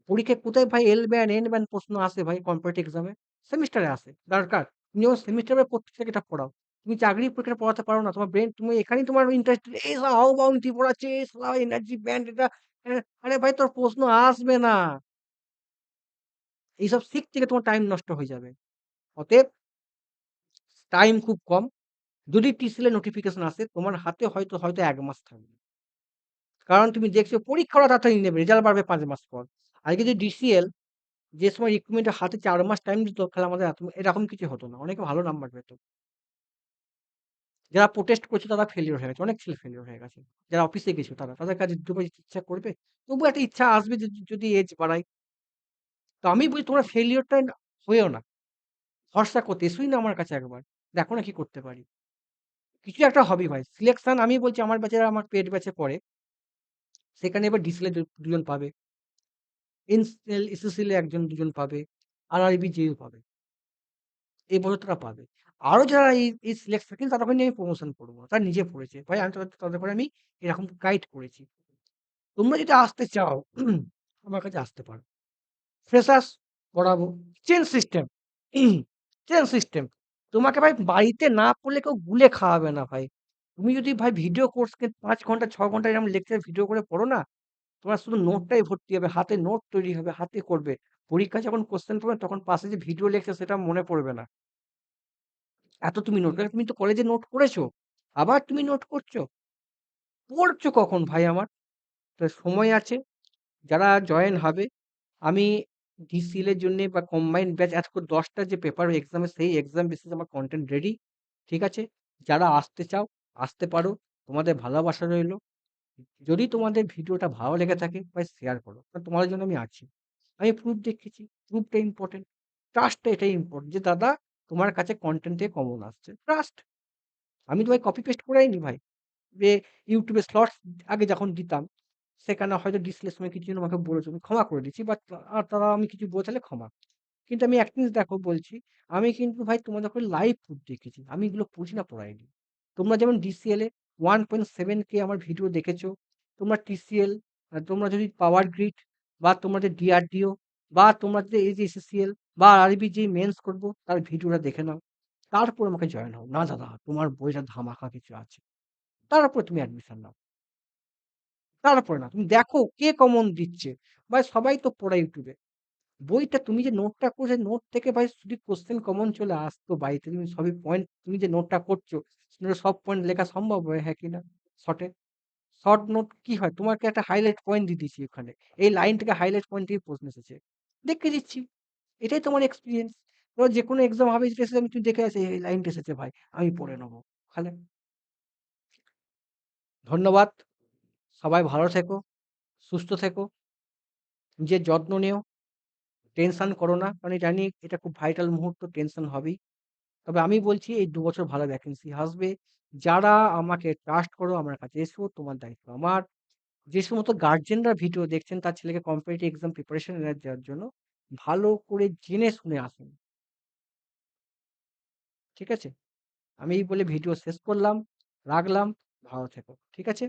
পরীক্ষায় কোথায় ভাই এল ব্যান্ড, এন ব্যান্ড প্রশ্ন আসে ভাই কম্পিটিটিভ এক্সামে? সেমিস্টারে আসে। দরকার। তুমি যখন সেমিস্টারে পড়তে থেকে এটা পড়াও। তুমি চাকরির পরীক্ষাটা পড়াতে পারো না। তোমার ব্রেইন তুমি এখানেই তোমার ইন্টারেস্ট এই শালা হাউ বাউন্ডি পড়াচ্ছে, এই শালা এনার্জি ব্যান্ড এটা আরে ভাই তোর প্রশ্ন আসবে না। এইসব শিখতে গিয়ে তোমার টাইম নষ্ট হয়ে যাবে। অতএব টাইম খুব কম। যদি টিসিএল এর নোটিফিকেশন আসে তোমার হাতে হয়তো ১ মাস থাকবে। কারণ তুমি দেখছো পরীক্ষা ওরা তাড়াতাড়ি নেবে। রেজাল্ট বাড়বে ৫ মাস পর। আজকে যদি ডিসিএল যে সময় রিক্রুটমেন্ট এর হাতে ৪ মাস টাইম দিত তাহলে আমাদের এরকম কিছু হতো না। অনেকে ভালো নাম্বার পেত। যারা প্রোটেস্ট করছে তারা ফেইলিউর হয়ে গেছে। অনেক ছেলে ফেইলিউর হয়ে গেছে। যারা অফিসে গেছিল তারা। তাদের কাছে দুটো ইচ্ছা করবে। তবুও একটা ইচ্ছা আসবে যদি এজ বাড়াই। তো আমি বলি তোমরা ফেইলিউর টা হইও না। ভরসা করতে এসোই না আমার কাছে একবার। দেখো না কি করতে পারি। কিছু একটা হবে ভাই। সিলেকশন আমি বলছি আমার ব্যাচেরা আমার পেড ব্যাচে পড়ে। সেখানে এবার ডিসিএল এ ২ জন পাবে। এসএসসিল এ ১ জন ২ জন পাবে। আরআরবি, জেইউ পাবে। এই বছর তারা পাবে। আরো যারা এই সিলেক্ট থাকে তাদেরকে নিয়ে আমি প্রমোশন করব। তারা নিজে পড়েছে। ভাই আমি তাদের করে আমি এরকম গাইড করেছি। তোমরা যদি আসতে চাও আমার কাছে আসতে পারো। ফ্রেশার্স পড়াবো। Chain system chain system. তোমাকে ভাই বাড়িতে না পড়লে কেউ গুলে খাওয়াবে না ভাই। তুমি যদি ভাই ভিডিও কোর্সকে ৫ ঘন্টা ৬ ঘন্টা এরকম লেকচার ভিডিও করে পড়ো না, তোমার শুধু নোটটাই ভর্তি হবে। হাতে নোট তৈরি হবে, হাতে করবে। পরীক্ষায় যখন কোয়েশ্চেন পড়বে তখন পাশে যে ভিডিও লেকচার সেটা মনে পড়বে না। এত তুমি নোট তুমি তো কলেজে নোট করেছো। আবার তুমি নোট করছো। পড়ছো কখন ভাই আমার? তো সময় আছে। যারা জয়েন হবে আমি ডিসিএল এর জন্যে বা কম্বাইন্ড ব্যাচ আজ করে ১০ টা যে পেপার এক্সামে সেই এক্সাম বেসিস আমার কনটেন্ট রেডি। ঠিক আছে? যারা আসতে চাও আসতে পারো। তোমাদের ভালোবাসা রইলো। যদি তোমাদের ভিডিওটা ভালো লেগে থাকে ভাই শেয়ার করো। কারণ তোমাদের জন্য আমি আছি। আমি প্রুফ দেখিয়েছি। প্রুফটা ইম্পোর্টেন্ট। ট্রাস্টটা এটাই ইম্পোর্টেন্ট যে দাদা তোমার কাছে কনটেন্ট থেকে কমন আসছে। ট্রাস্ট। আমি তো ভাই কপি পেস্ট করাইনি ভাই। যে YouTube এ শর্টস আগে যখন দিতাম, সেখানে হয়তো ডিসপ্লের সময় কিছু জন আমাকে বলেছে। আমি ক্ষমা করে দিচ্ছি। বাট তারা আমি কিছু বোঝালে ক্ষমা। কিন্তু আমি একটা জিনিস দেখো বলছি, আমি কিন্তু ভাই তোমাদের ওখানে লাইভ প্রুফ দেখেছি। আমি এগুলো পড়ি না পড়াইনি। তোমরা যেমন ডিসিএল এ 1.7K আমার ভিডিও দেখেছো। তোমরা টিসিএল, তোমরা যদি পাওয়ার গ্রিড বা তোমাদের ডিআরডিও বা তোমরা যদি এই যে এসএসসিএল বা আরবি যেই মেন্স করবো তার ভিডিওটা দেখে নাও। তারপর আমাকে জয়েন হও। না দাদা তোমার বইটা ধামাকা কিছু আছে। তারপরে তুমি অ্যাডমিশন নাও। তারপরে না। তুমি দেখো কে কমন দিচ্ছে। ভাই সবাই তো পড়ে ইউটিউবে। বইটা তুমি যে নোটটা করছো নোট থেকে ভাই যদি কোশ্চেন কমন চলে আসতো বাড়িতে তুমি সবই পয়েন্ট তুমি যে নোটটা করছো সেটা সব পয়েন্ট লেখা সম্ভব হয় হ্যাঁ কিনা শর্টে শর্ট নোট কি হয় তোমাকে একটা হাইলাইট পয়েন্ট দিয়ে দিচ্ছি ওখানে এই লাইন থেকে হাইলাইট পয়েন্ট থেকে প্রশ্ন এসেছে দেখে দিচ্ছি এটাই তোমার এক্সপিরিয়েন্স এবার যে কোনো এক্সাম হবে যেটা এসেছে আমি তুমি দেখে আছে এই লাইনটা এসেছে ভাই আমি পড়ে নেবো তাহলে ধন্যবাদ সবাই ভালো থেকো সুস্থ থেকো নিজের যত্ন নিও টেনশন করো না কারণ আমি জানি এটা খুব ভাইটাল মুহূর্ত টেনশন হবেই তবে আমি বলছি এই ২ বছর ভালো ভ্যাকেন্সি আসবে। যারা আমাকে ট্রাস্ট করো আমার কাছে এসো, তোমার দায়িত্ব আমার। যে সমস্ত গার্ডিয়ানরা ভিডিও দেখছেন তার ছেলেকে কম্পিটিটিভ এক্সাম প্রিপারেশন দেওয়ার জন্য ভালো করে জেনে শুনে আসুন। ঠিক আছে? আমি এই বলে ভিডিও শেষ করলাম, রাখলাম। ভালো থেকো। ঠিক আছে?